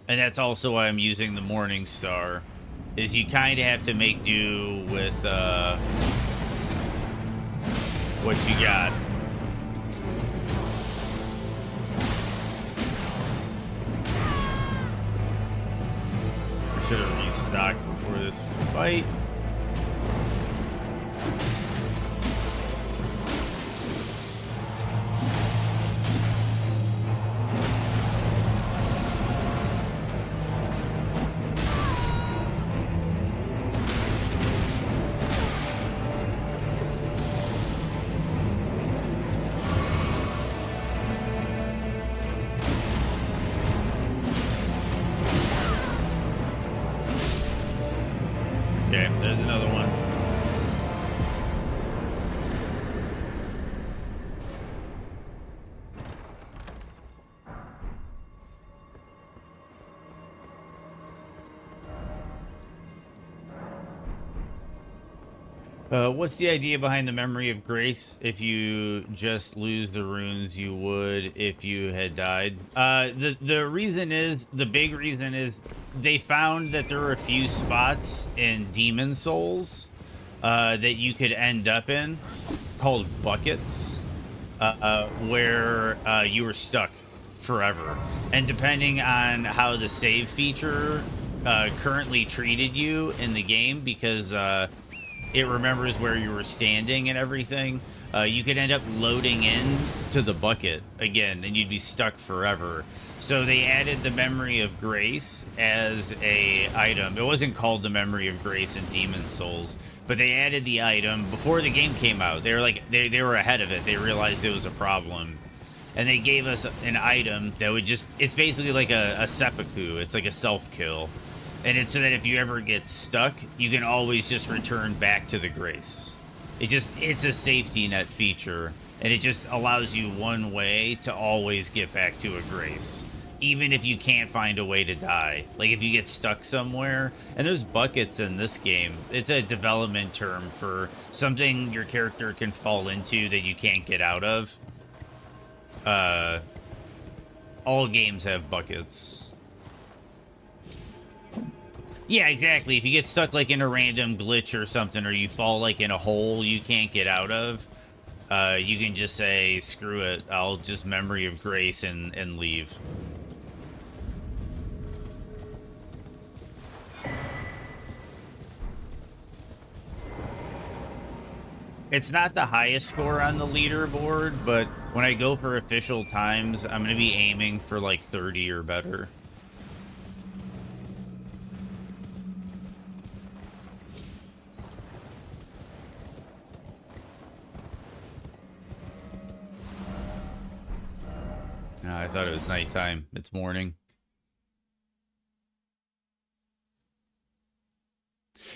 And that's also why I'm using the Morning Star, is you kind of have to make do with what you got. I should have restocked before this fight. Okay, there's another one. What's the idea behind the Memory of Grace? If you just lose the runes, you would if you had died. The reason is, the big reason is, they found that there were a few spots in Demon Souls that you could end up in, called buckets, where you were stuck forever. And depending on how the save feature currently treated you in the game, because it remembers where you were standing and everything, you could end up loading in to the bucket again, and you'd be stuck forever. So they added the Memory of Grace as a item. It wasn't called the Memory of Grace in Demon Souls, but they added the item before the game came out. They were like, they were ahead of it. They realized it was a problem. And they gave us an item that would just, it's basically like a seppuku. It's like a self-kill. And it's so that if you ever get stuck, you can always just return back to the Grace. It's a safety net feature. And it just allows you one way to always get back to a Grace. Even if you can't find a way to die. Like if you get stuck somewhere. And there's buckets in this game. It's a development term for something your character can fall into that you can't get out of. All games have buckets. Yeah, exactly. If you get stuck like in a random glitch or something, or you fall like in a hole you can't get out of, you can just say, screw it, I'll just Memory of Grace and leave. It's not the highest score on the leaderboard, but when I go for official times, I'm going to be aiming for like 30 or better. No, I thought it was nighttime. It's morning.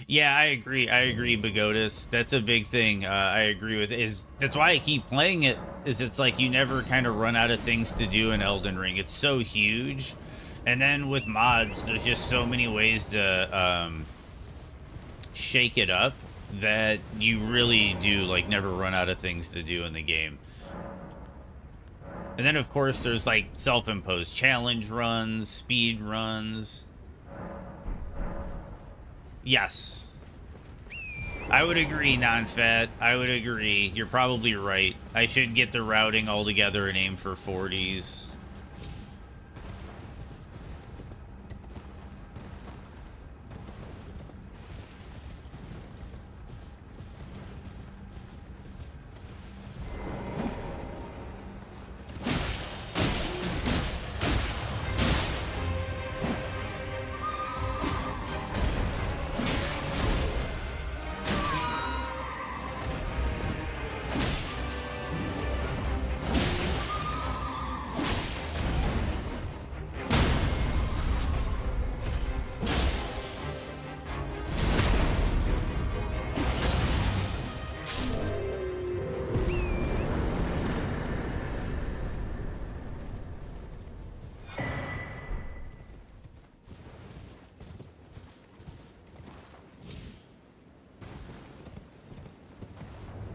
Yeah, I agree, Bagotis. That's a big thing. I agree with that's why I keep playing it, is it's like you never kind of run out of things to do in Elden Ring. It's so huge. And then with mods, there's just so many ways to shake it up that you really do like never run out of things to do in the game. And then of course there's like self-imposed challenge runs, speed runs. Yes. I would agree, Non-Fat. I would agree. You're probably right. I should get the routing all together and aim for 40s.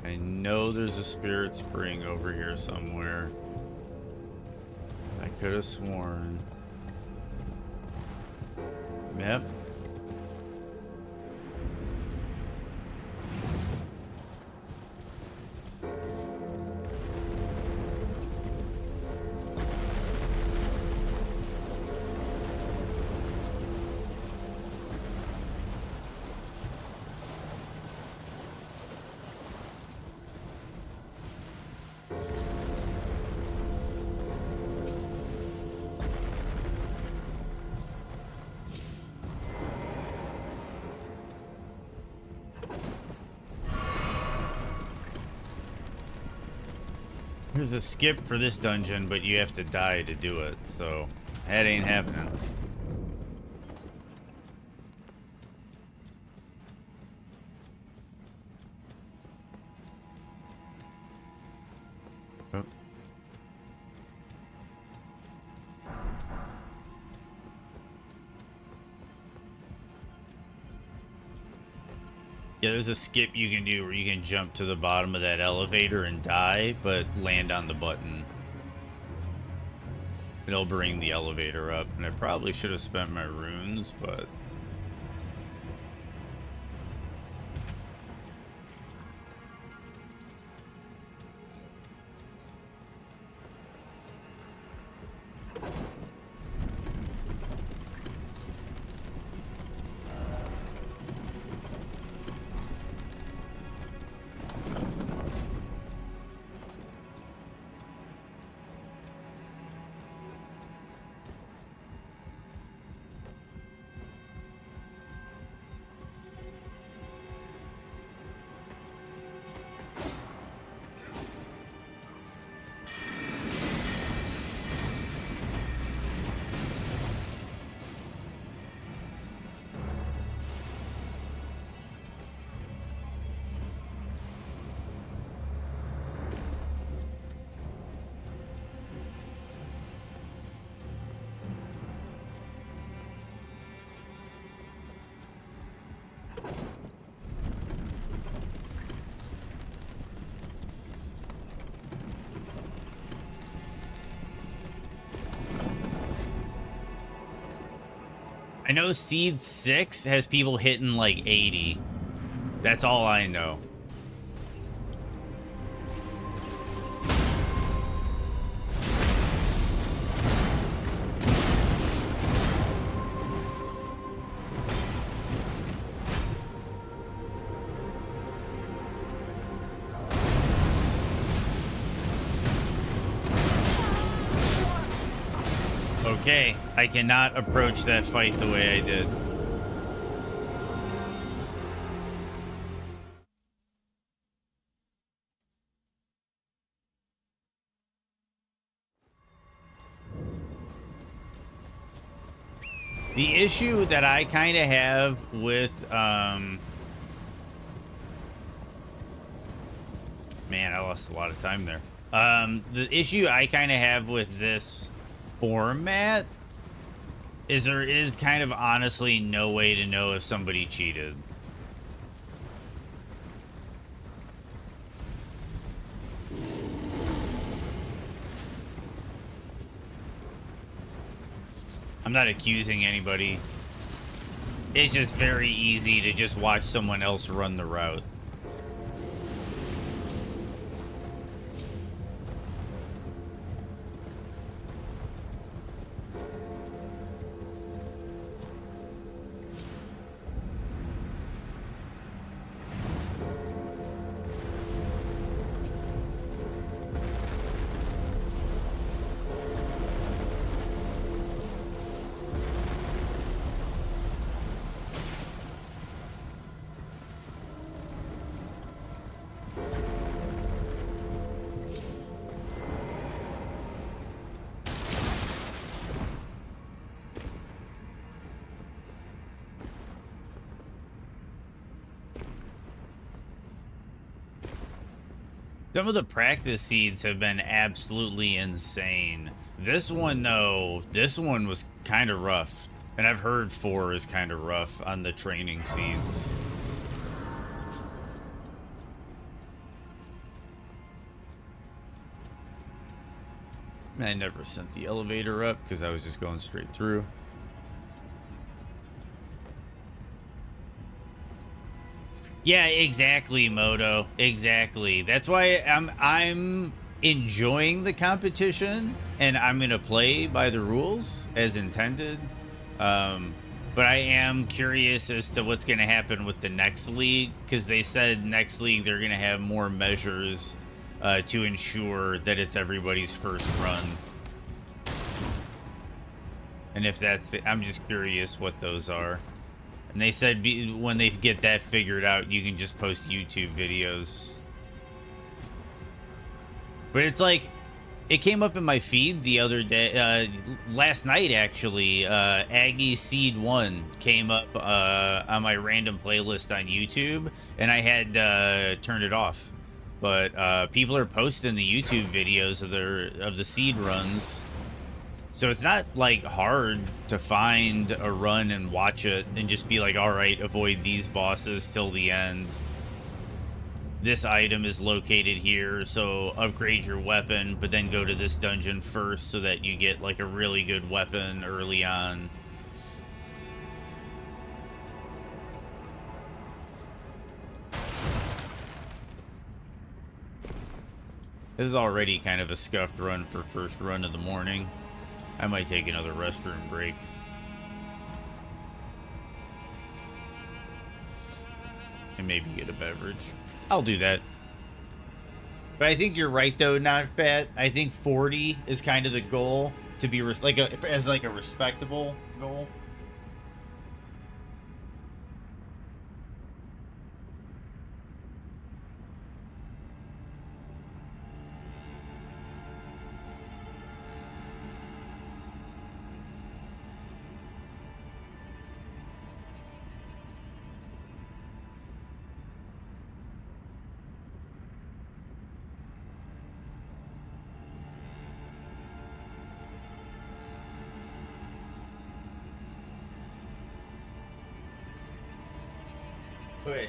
I know there's a spirit spring over here somewhere. I could have sworn. Yep. There's a skip for this dungeon, but you have to die to do it, so that ain't happening. Oh. Yeah, there's a skip you can do where you can jump to the bottom of that elevator and die, but land on the button. It'll bring the elevator up, and I probably should have spent my runes, but... I know Seed 6 has people hitting like 80. That's all I know. Okay, I cannot approach that fight the way I did. The issue that I kind of have with, man, I lost a lot of time there. The issue I kind of have with this format is there is kind of honestly no way to know if somebody cheated. I'm not accusing anybody. It's just very easy to just watch someone else run the route. Some of the practice seeds have been absolutely insane. This one, though, this one was kind of rough. And I've heard 4 is kind of rough on the training seeds. I never sent the elevator up because I was just going straight through. Yeah, exactly, Moto. Exactly. That's why I'm enjoying the competition, and I'm gonna play by the rules as intended. But I am curious as to what's gonna happen with the next league, because they said next league they're gonna have more measures to ensure that it's everybody's first run. And if that's I'm just curious what those are. And they said when they get that figured out, you can just post YouTube videos. But it's like, it came up in my feed the other day, last night actually. Aggie Seed 1 came up on my random playlist on YouTube, and I had turned it off. But people are posting the YouTube videos of the seed runs. So it's not like hard to find a run and watch it and just be like, all right, avoid these bosses till the end. This item is located here, so upgrade your weapon, but then go to this dungeon first so that you get like a really good weapon early on. This is already kind of a scuffed run for first run of the morning. I might take another restroom break. And maybe get a beverage. I'll do that. But I think you're right, though, Not Fat. I think 40 is kind of the goal to be as a respectable goal. Okay,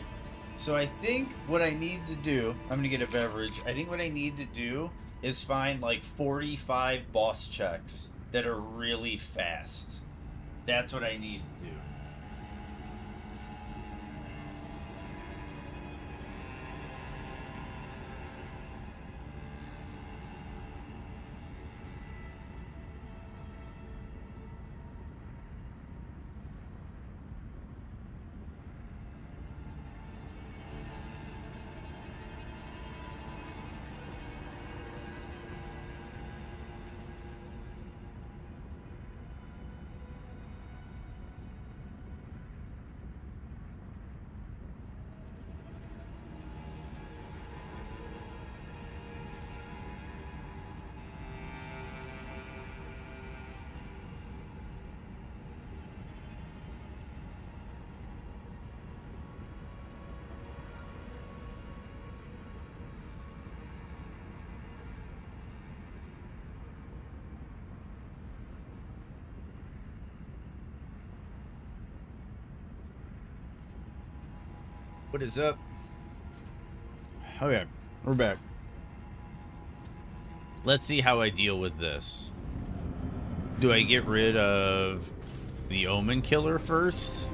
so I think what I need to do, I'm gonna get a beverage. I think what I need to do is find like 45 boss checks that are really fast. That's what I need to do. What is up? Okay, we're back. Let's see how I deal with this. Do I get rid of the Omen Killer first?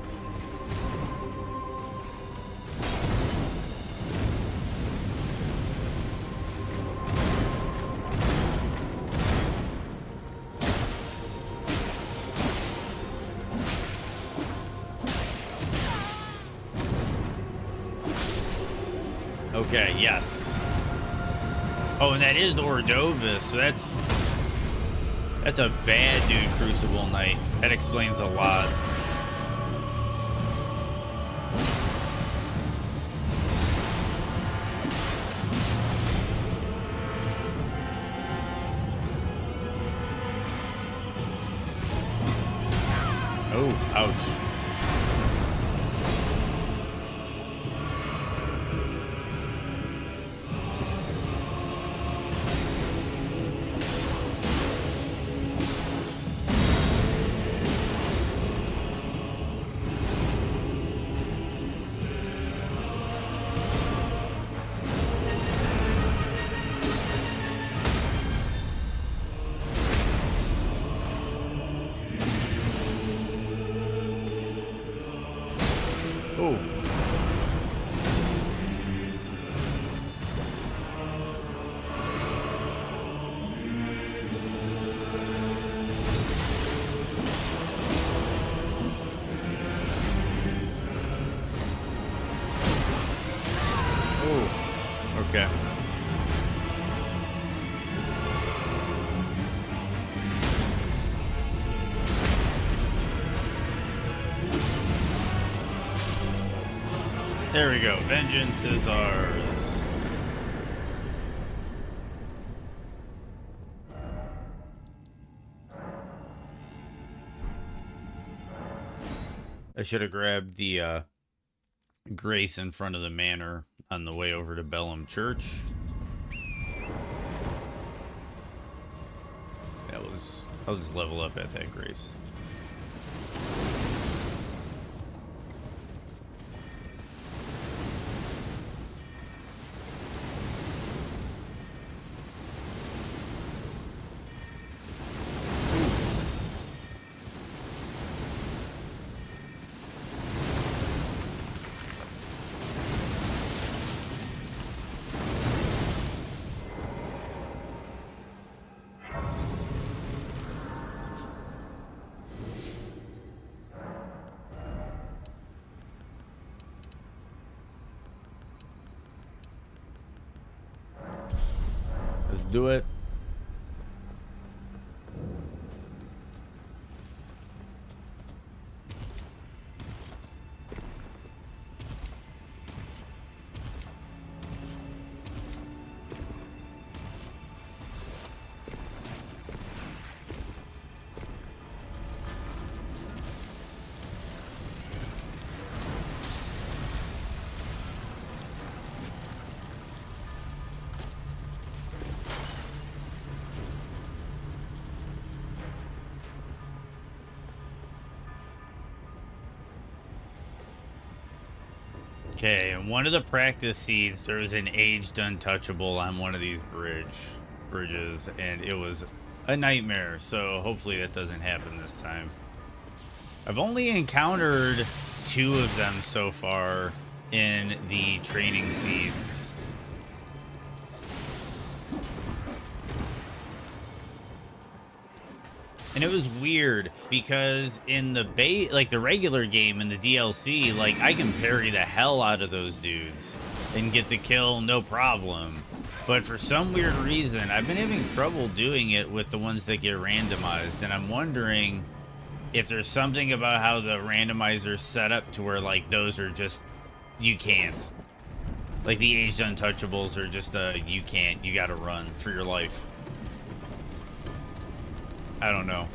Okay, yes. Oh, and that is Ordovus, so that's a bad dude Crucible Knight. That explains a lot. Oh, ouch. Oh. Oh. Okay. There we go. Vengeance is ours. I should have grabbed the grace in front of the manor on the way over to Bellum Church. I'll just level up at that grace. Let's do it. Okay, and one of the practice seeds, there was an aged untouchable on one of these bridges, and it was a nightmare, so hopefully that doesn't happen this time. I've only encountered 2 of them so far in the training seeds. And it was weird because in the the regular game in the DLC, like I can parry the hell out of those dudes and get the kill no problem. But for some weird reason, I've been having trouble doing it with the ones that get randomized, and I'm wondering if there's something about how the randomizer's set up to where like those are just you can't. Like the aged untouchables are just you can't, you gotta run for your life. I don't know.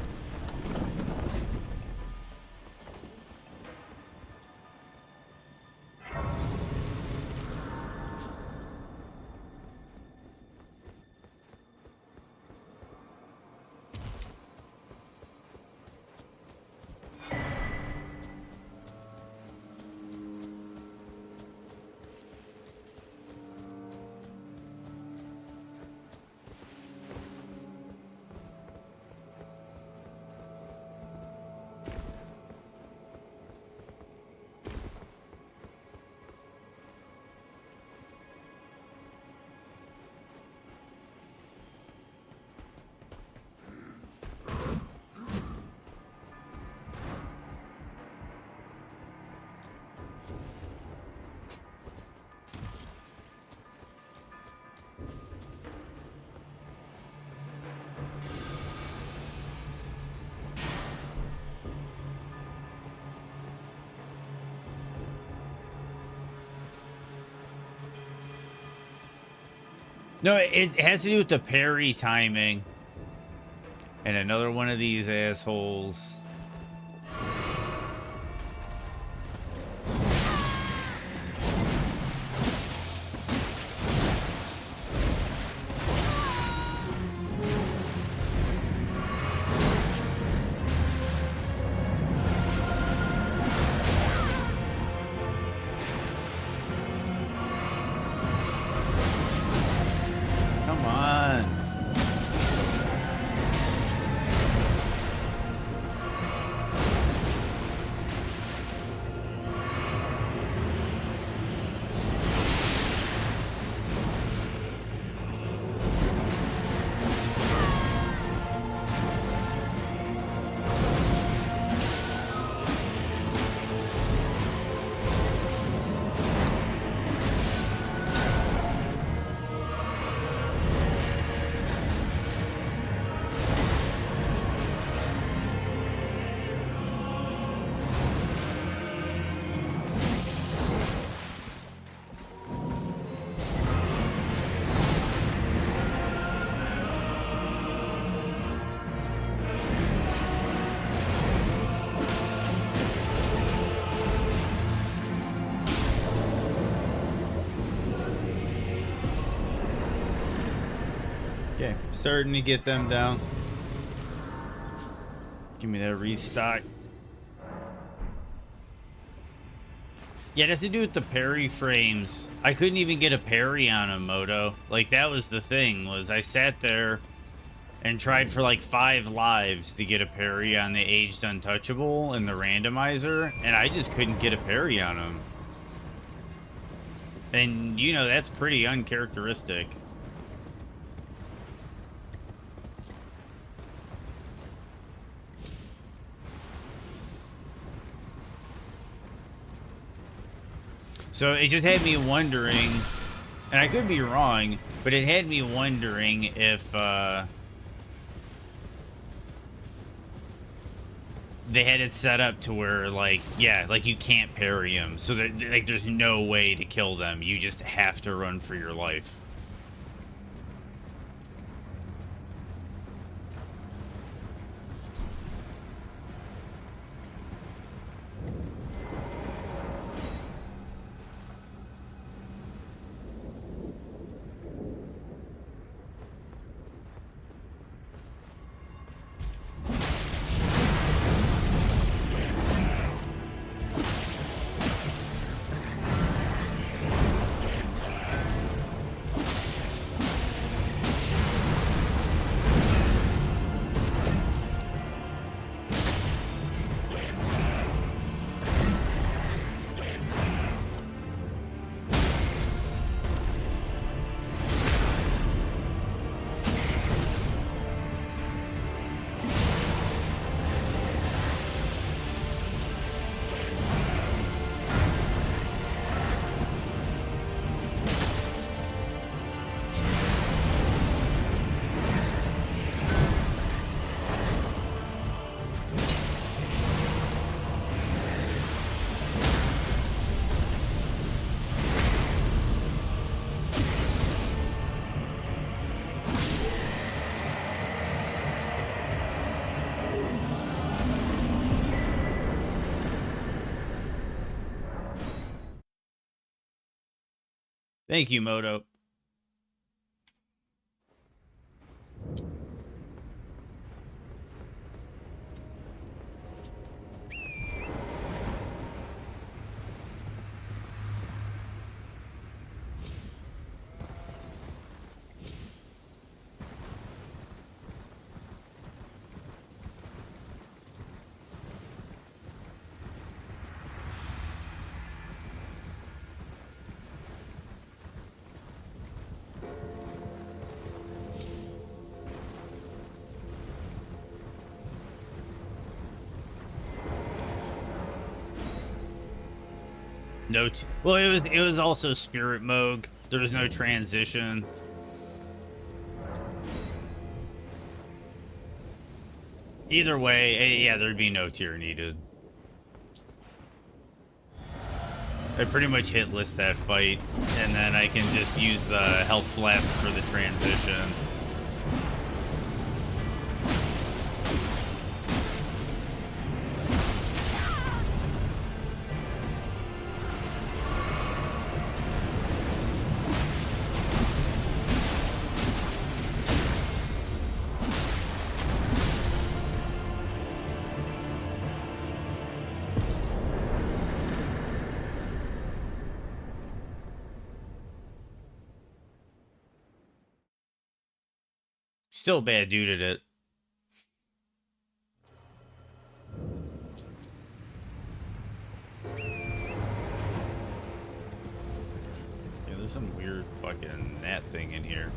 No, it has to do with the parry timing. And another one of these assholes. Come on. Okay, starting to get them down. Give me that restock. Yeah, it has to do with the parry frames. I couldn't even get a parry on him, Moto. Like, that was the thing, was I sat there and tried for like 5 lives to get a parry on the aged untouchable and the randomizer, and I just couldn't get a parry on him. And, you know, that's pretty uncharacteristic. So it just had me wondering, and I could be wrong, but it had me wondering if they had it set up to where, like, yeah, like you can't parry them, so that like there's no way to kill them. You just have to run for your life. Thank you, Moto. Well, it was also spirit mode. There was no transition. Either way, yeah, there'd be no tier needed. I pretty much hit list that fight, and then I can just use the health flask for the transition. Still bad dude at it. Yeah, there's some weird fucking gnat thing in here.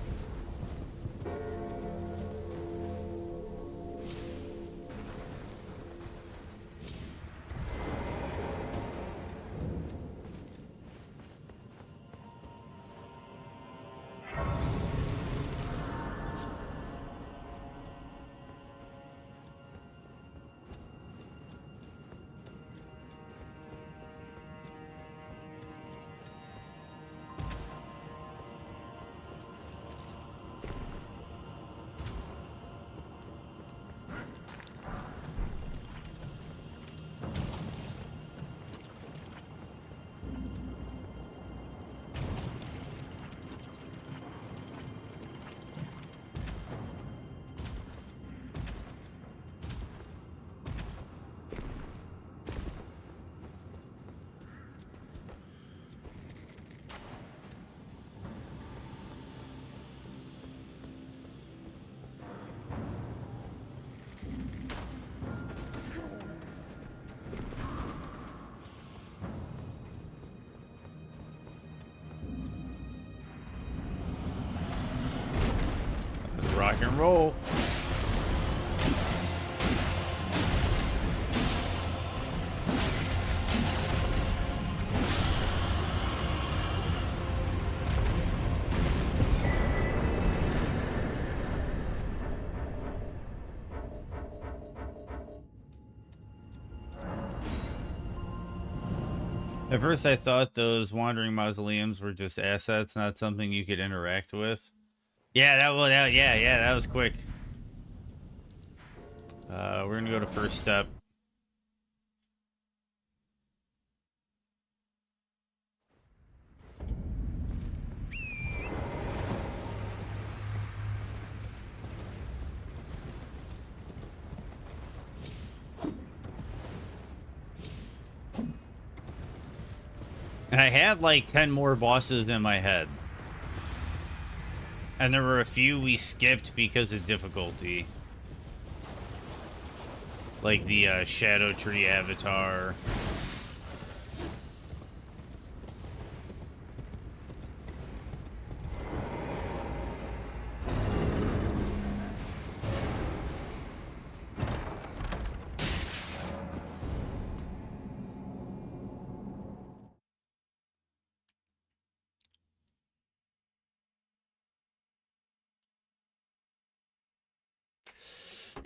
Rock and roll. At first I thought those wandering mausoleums were just assets, not something you could interact with. Yeah, that was quick. We're gonna go to first step. And I had like 10 more bosses in my head. And there were a few we skipped because of difficulty. Like the Shadow Tree Avatar.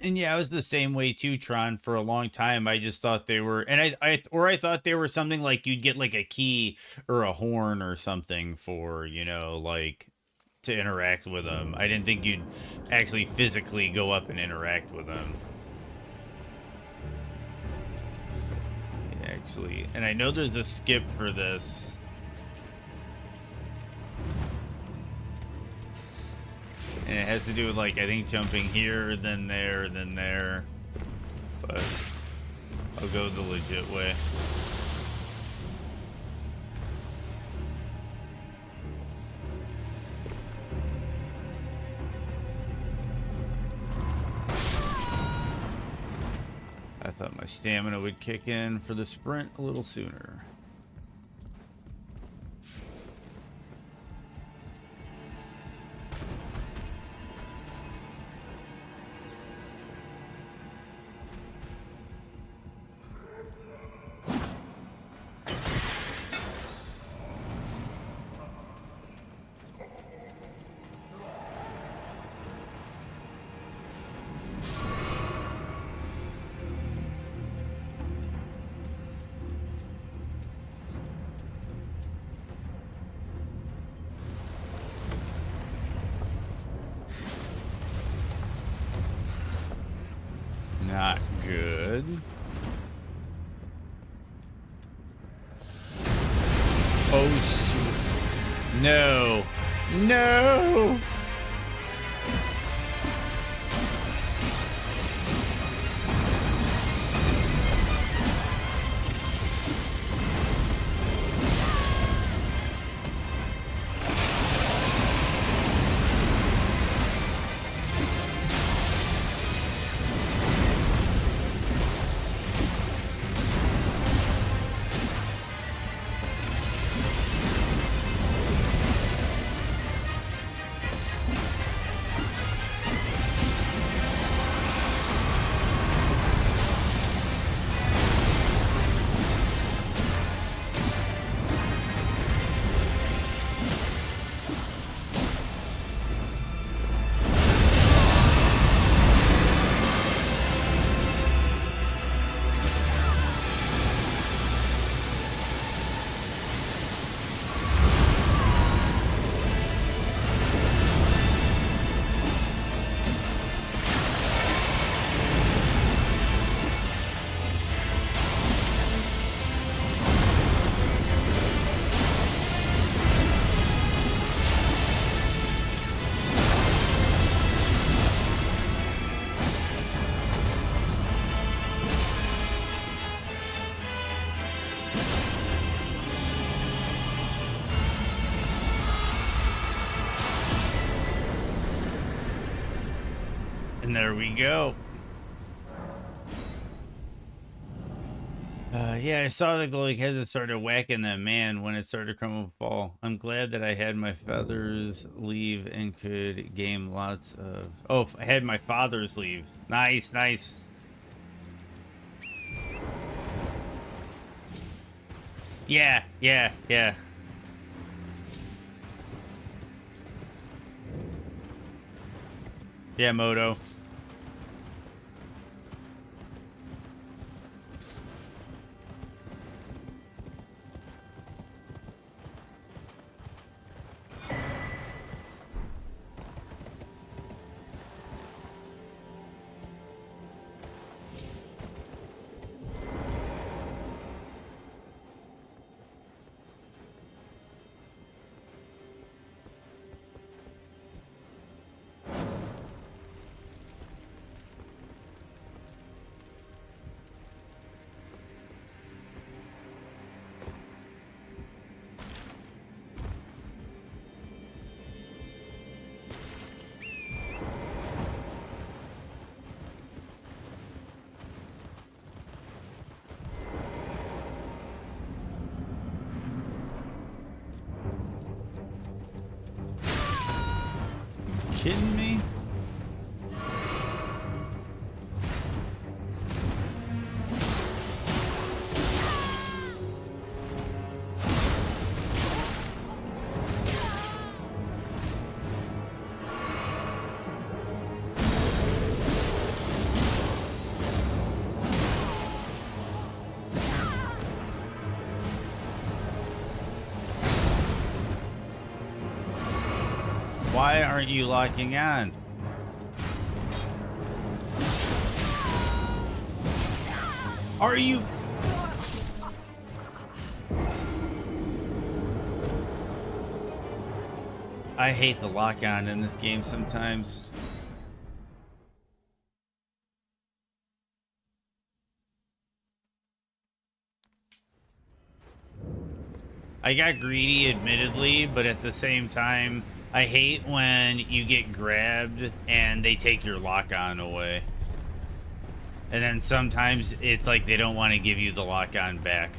And yeah, I was the same way too, Tron. For a long time, I just thought they were, and I thought they were something like you'd get like a key or a horn or something for, you know, like to interact with them. I didn't think you'd actually physically go up and interact with them. Actually, and I know there's a skip for this. and it has to do with, like, I think jumping here, then there, then there. But I'll go the legit way. I thought my stamina would kick in for the sprint a little sooner. Not good. Oh, shoot. No. No! And there we go. Yeah, I saw the glowing head that started whacking that man when it started to crumble and fall. I'm glad that I had my feathers leave and could gain lots of... Oh, I had my father's leave. Nice, nice. Yeah, yeah, yeah. Yeah, Moto. Kidding me? Why aren't you locking on? Are you? I hate the lock-on in this game sometimes. I got greedy, admittedly, but at the same time, I hate when you get grabbed and they take your lock-on away. And then sometimes it's like they don't want to give you the lock-on back.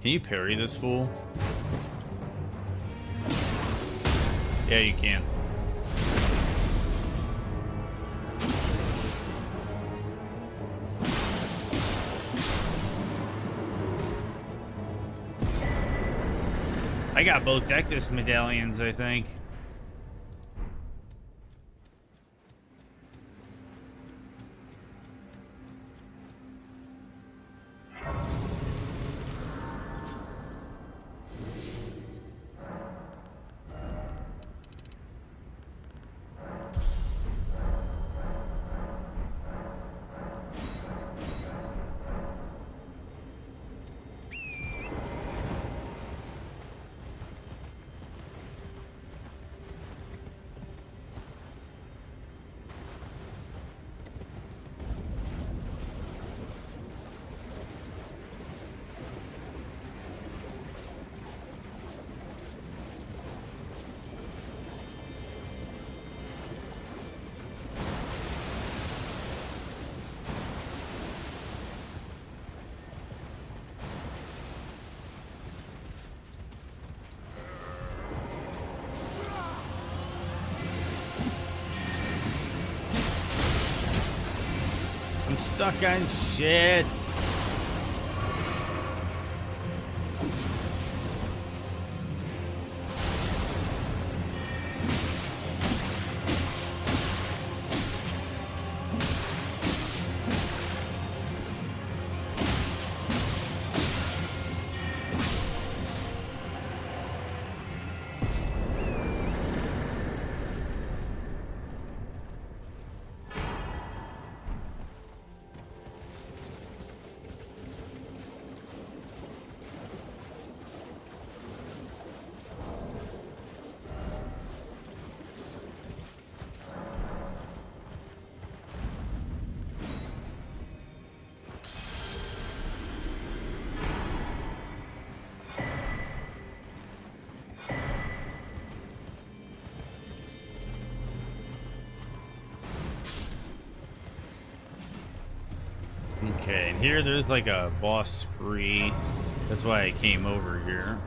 Can you parry this fool? Yeah, you can. I got both Deathless medallions, I think. I'm stuck on shit. Okay, and here there's like a boss spree. That's why I came over here.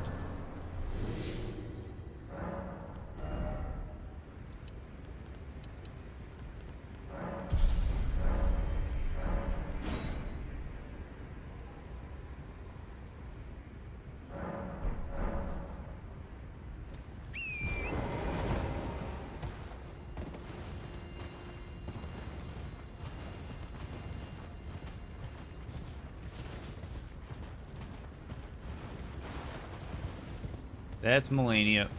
That's Melania.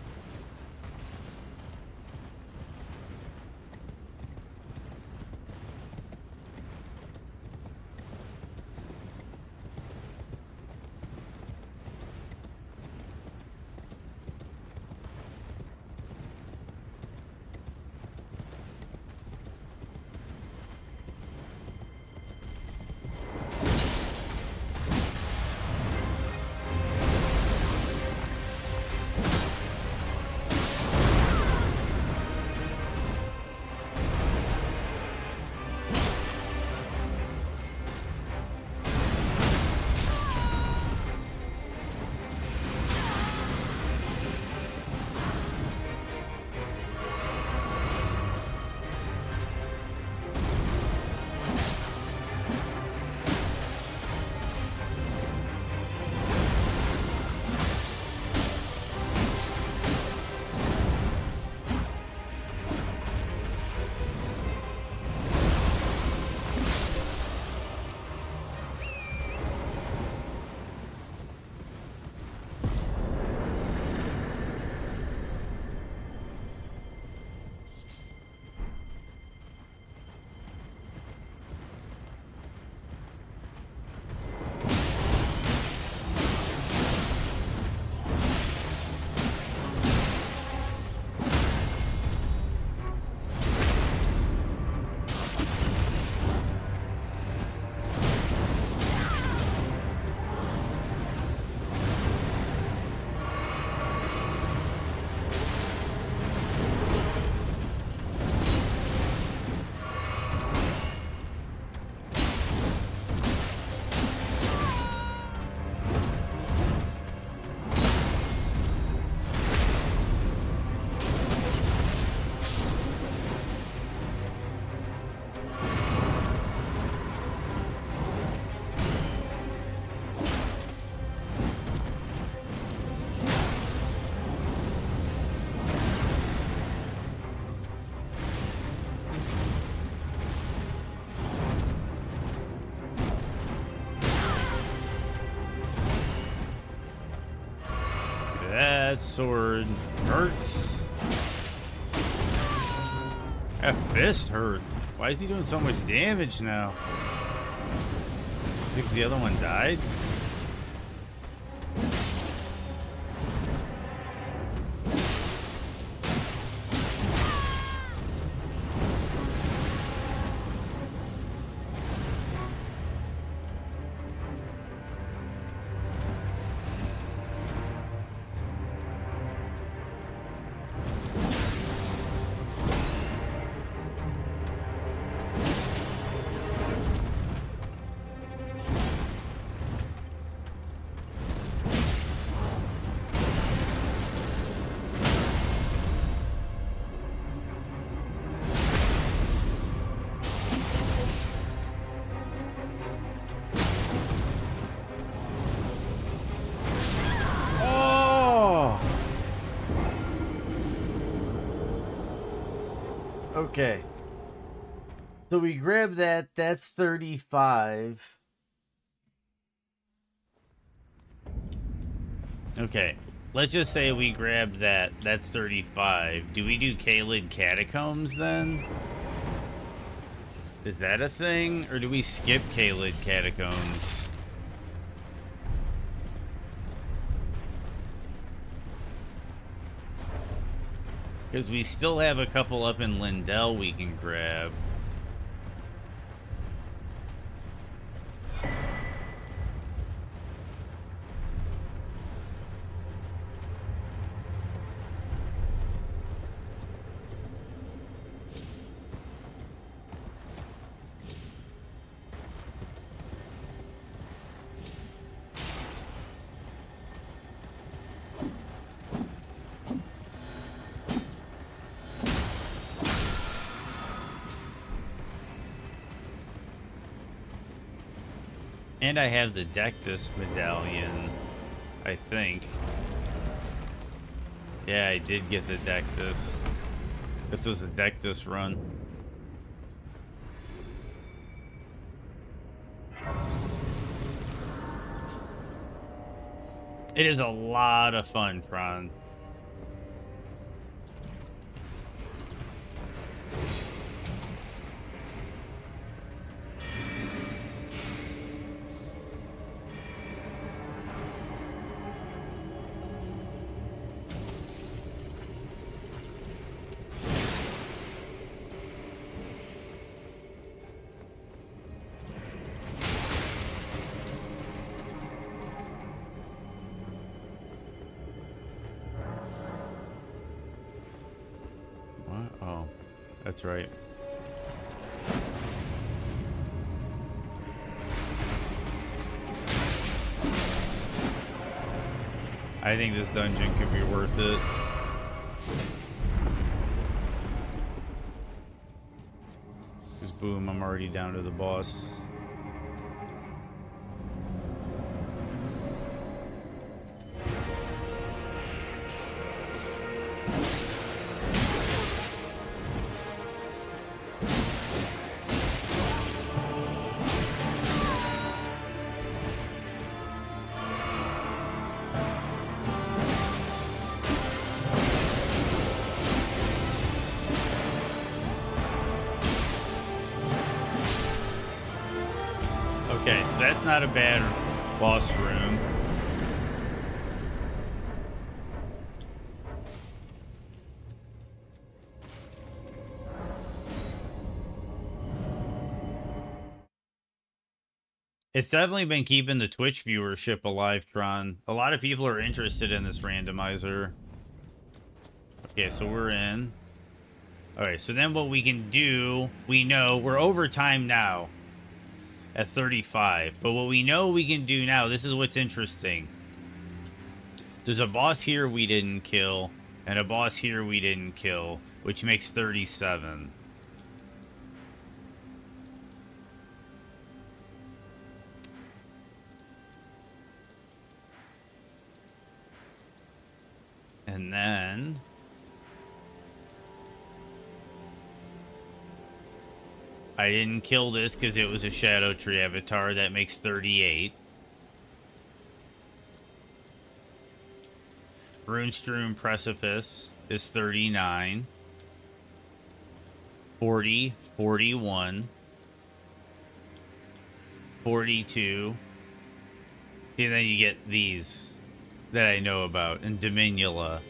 That sword hurts. That fist hurt. Why is he doing so much damage now? Because the other one died? Okay. So we grab that. That's 35. Okay. Let's just say we grab that. That's 35. Do we do Caelid Catacombs then? Is that a thing? Or do we skip Caelid Catacombs? Because we still have a couple up in Lindell we can grab. And I have the Deathless medallion, I think. Yeah, I did get the Deathless. This was a Deathless run. It is a lot of fun, Tron. Oh, that's right. I think this dungeon could be worth it. Just boom, I'm already down to the boss. Okay, so that's not a bad boss room. It's definitely been keeping the Twitch viewership alive, Tron. A lot of people are interested in this randomizer. Okay, so we're in. Alright, so then what we can do, we know we're over time now at 35. But what we know we can do now, this is what's interesting. There's a boss here we didn't kill, and a boss here we didn't kill, which makes 37. And then I didn't kill this because it was a Shadow Tree avatar. That makes 38. Runestream Precipice is 39. 40, 41, 42. And then you get these that I know about in Dominula.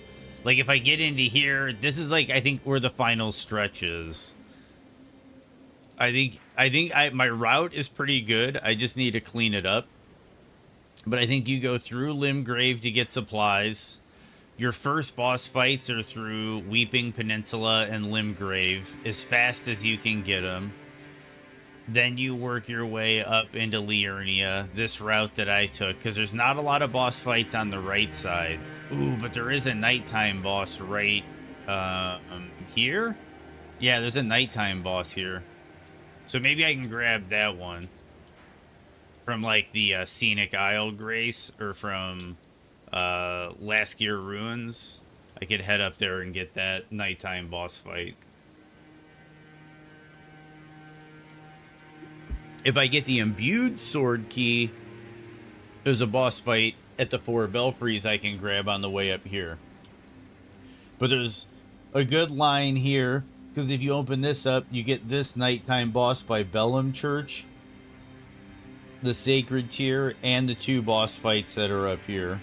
Like if I get into here, this is like I think where the final stretch is. I think my route is pretty good. I just need to clean it up. But I think you go through Limgrave to get supplies. Your first boss fights are through Weeping Peninsula and Limgrave as fast as you can get them. Then you work your way up into Liurnia, this route that I took, because there's not a lot of boss fights on the right side. Ooh, but there is a nighttime boss right here? Yeah, there's a nighttime boss here. So maybe I can grab that one from like the Scenic Isle Grace or from Laskir Ruins. I could head up there and get that nighttime boss fight. If I get the imbued sword key, there's a boss fight at the 4 belfries I can grab on the way up here. But there's a good line here, because if you open this up, you get this nighttime boss by Bellum Church, the Sacred Tier, and the 2 boss fights that are up here.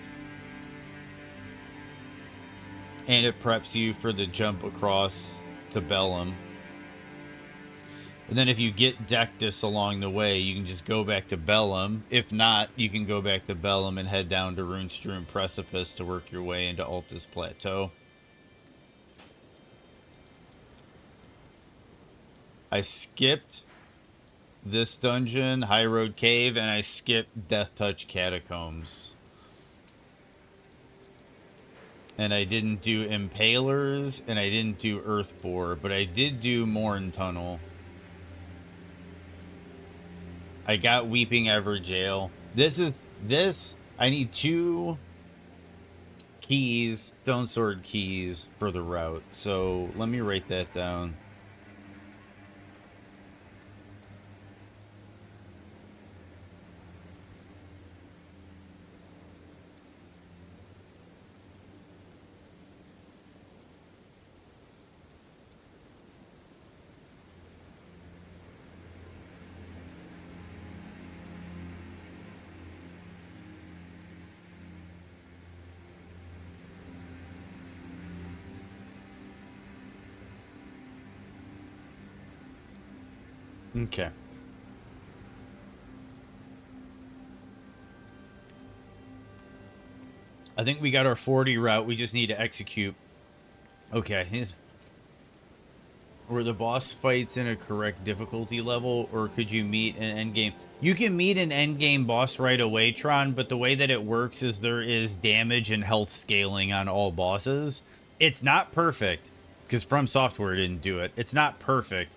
And it preps you for the jump across to Bellum. And then if you get Dectus along the way, you can just go back to Bellum. If not, you can go back to Bellum and head down to Runestream Precipice to work your way into Altus Plateau. I skipped this dungeon, High Road Cave, and I skipped Death Touch Catacombs. And I didn't do Impalers, and I didn't do Earthbore, but I did do Morn Tunnel. I got Weeping Everjail. I need 2 keys, Stone Sword keys for the route. So let me write that down. Okay. I think we got our 40 route. We just need to execute. Okay. Were the boss fights in a correct difficulty level, or could you meet an endgame? You can meet an endgame boss right away, Tron, but the way that it works is there is damage and health scaling on all bosses. It's not perfect, because From Software didn't do it. It's not perfect.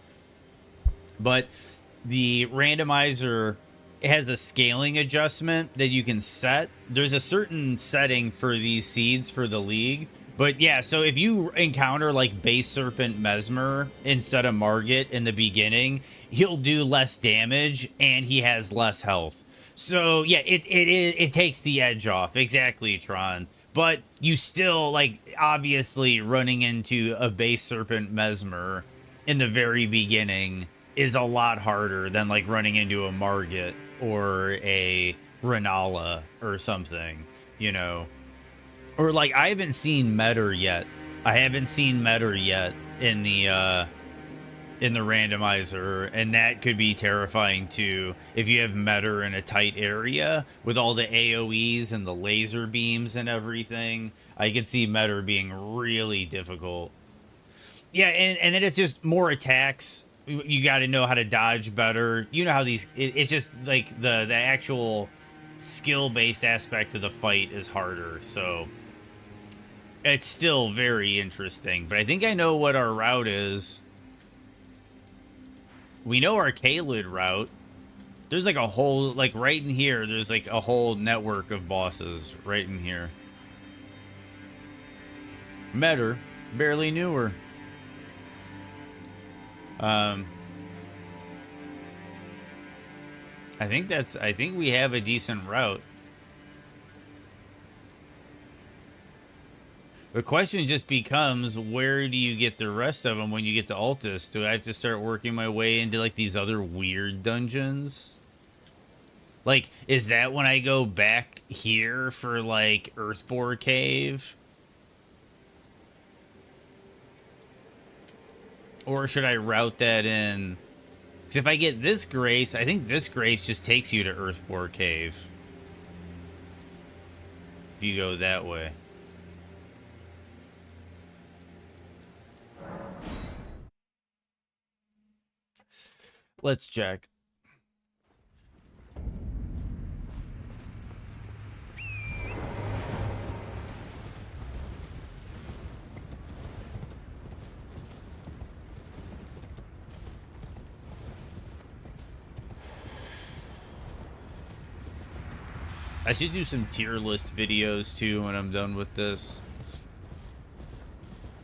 But the randomizer has a scaling adjustment that you can set. There's a certain setting for these seeds for the league. But yeah, so if you encounter like Base Serpent Mesmer instead of Margit in the beginning, he'll do less damage and he has less health. So yeah, it takes the edge off. Exactly, Tron. But you still, like, obviously running into a Base Serpent Mesmer in the very beginning is a lot harder than like running into a Margit or a Renala or something, you know. Or like I haven't seen Metter yet. I haven't seen Metter yet in the randomizer, and that could be terrifying too if you have Metter in a tight area with all the AoEs and the laser beams and everything. I could see Metter being really difficult. Yeah, and then it's just more attacks. You got to know how to dodge better. You know how these... It's just like the actual skill-based aspect of the fight is harder. So it's still very interesting. But I think I know what our route is. We know our Caelid route. There's like a whole... Like right in here, there's like a whole network of bosses right in here. Metter. Barely knew her. I think we have a decent route. The question just becomes, where do you get the rest of them when you get to Altus? Do I have to start working my way into like these other weird dungeons? Like, is that when I go back here for like Earthbore Cave? Or should I route that in? Because if I get this grace, I think this grace just takes you to Earthbore Cave. If you go that way. Let's check. I should do some tier list videos too when I'm done with this.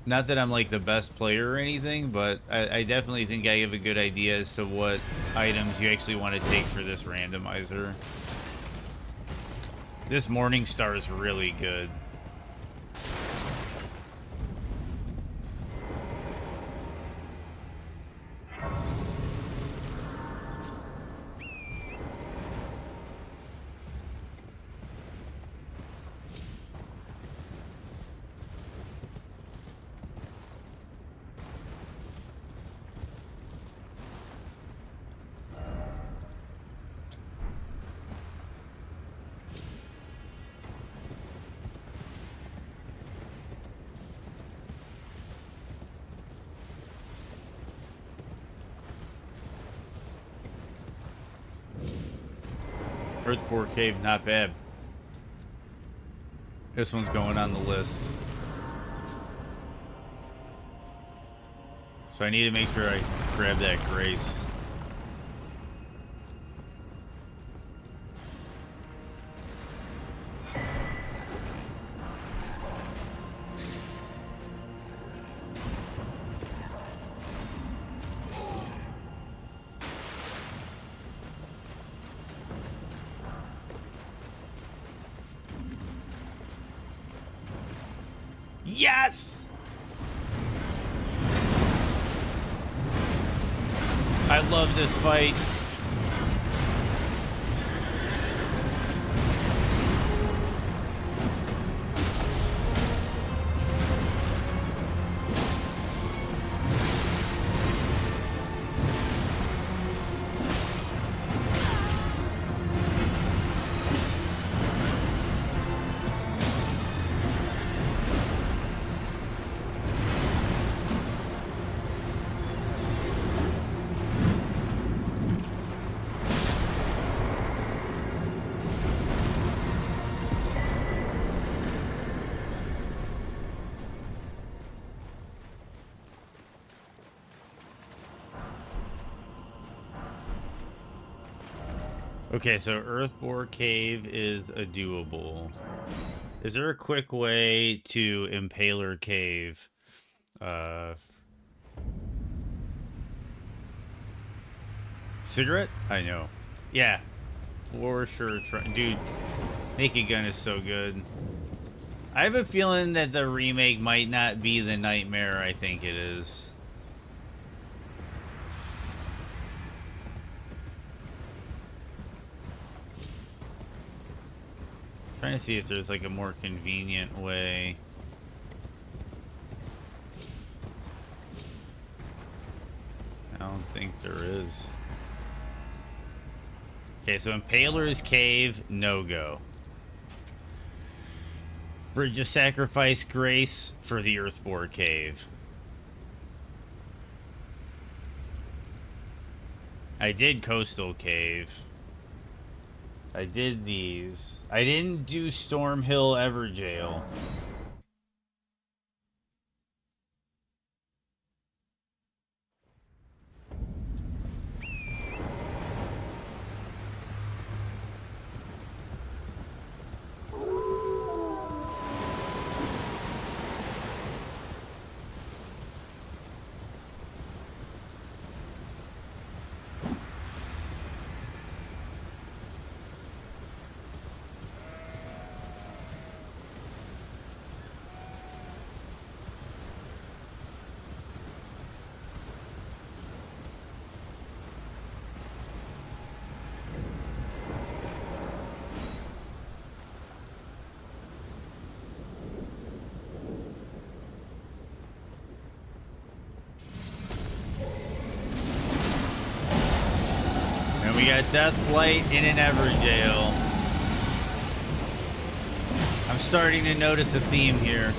Not that I'm like the best player or anything, but I definitely think I have a good idea as to what items you actually want to take for this randomizer. This Morning Star is really good. Earthbore Cave, not bad. This one's going on the list. So I need to make sure I grab that grace. Yes! I love this fight. Okay, so Earthbore Cave is a doable. Is there a quick way to Impaler Cave? Cigarette? I know. Yeah, for sure. Dude, Naked Gun is so good. I have a feeling that the remake might not be the nightmare I think it is. Trying to see if there's like a more convenient way. I don't think there is. Okay, so Impaler's Cave, no go. Bridge of Sacrifice Grace for the Earthbore Cave. I did Coastal Cave. I did these. I didn't do Stormhill Everjail. And we got Deathblight in an Everjail. I'm starting to notice a theme here.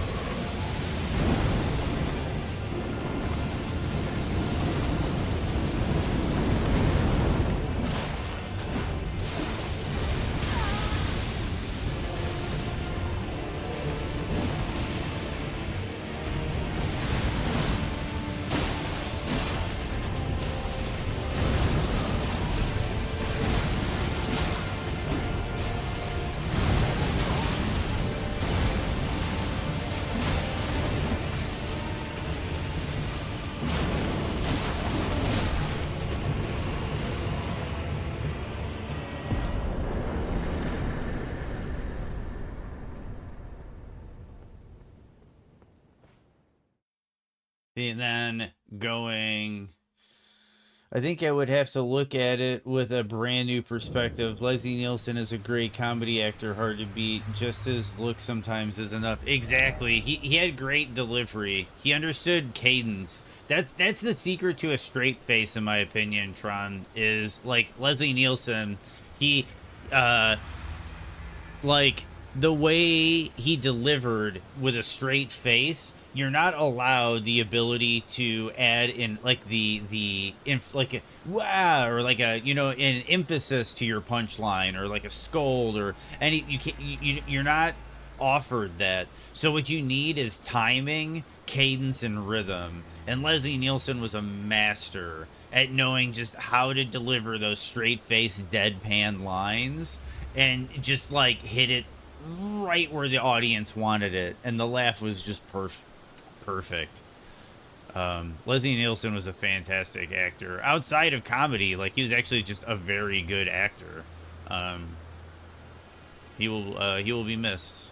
And then going, I think I would have to look at it with a brand new perspective. Leslie Nielsen is a great comedy actor, hard to beat. Just his look sometimes is enough. Exactly. He had great delivery. He understood cadence. That's the secret to a straight face, in my opinion, Tron, is like Leslie Nielsen. He, like the way he delivered with a straight face, you're not allowed the ability to add in like like a wow, or like a, you know, an emphasis to your punchline, or like a scold, or any, you can't, you're not offered that. So what you need is timing, cadence, and rhythm. And Leslie Nielsen was a master at knowing just how to deliver those straight face deadpan lines and just like hit it right where the audience wanted it, and the laugh was just perfect. Leslie Nielsen was a fantastic actor outside of comedy. Like, he was actually just a very good actor. He will be missed.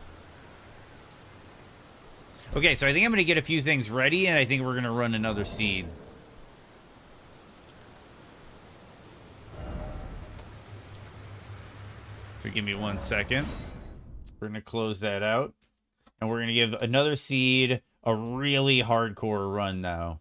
Okay, so I think I'm gonna get a few things ready, and I think we're gonna run another seed. So give me 1 second. We're going to close that out. And we're going to give another seed a really hardcore run now.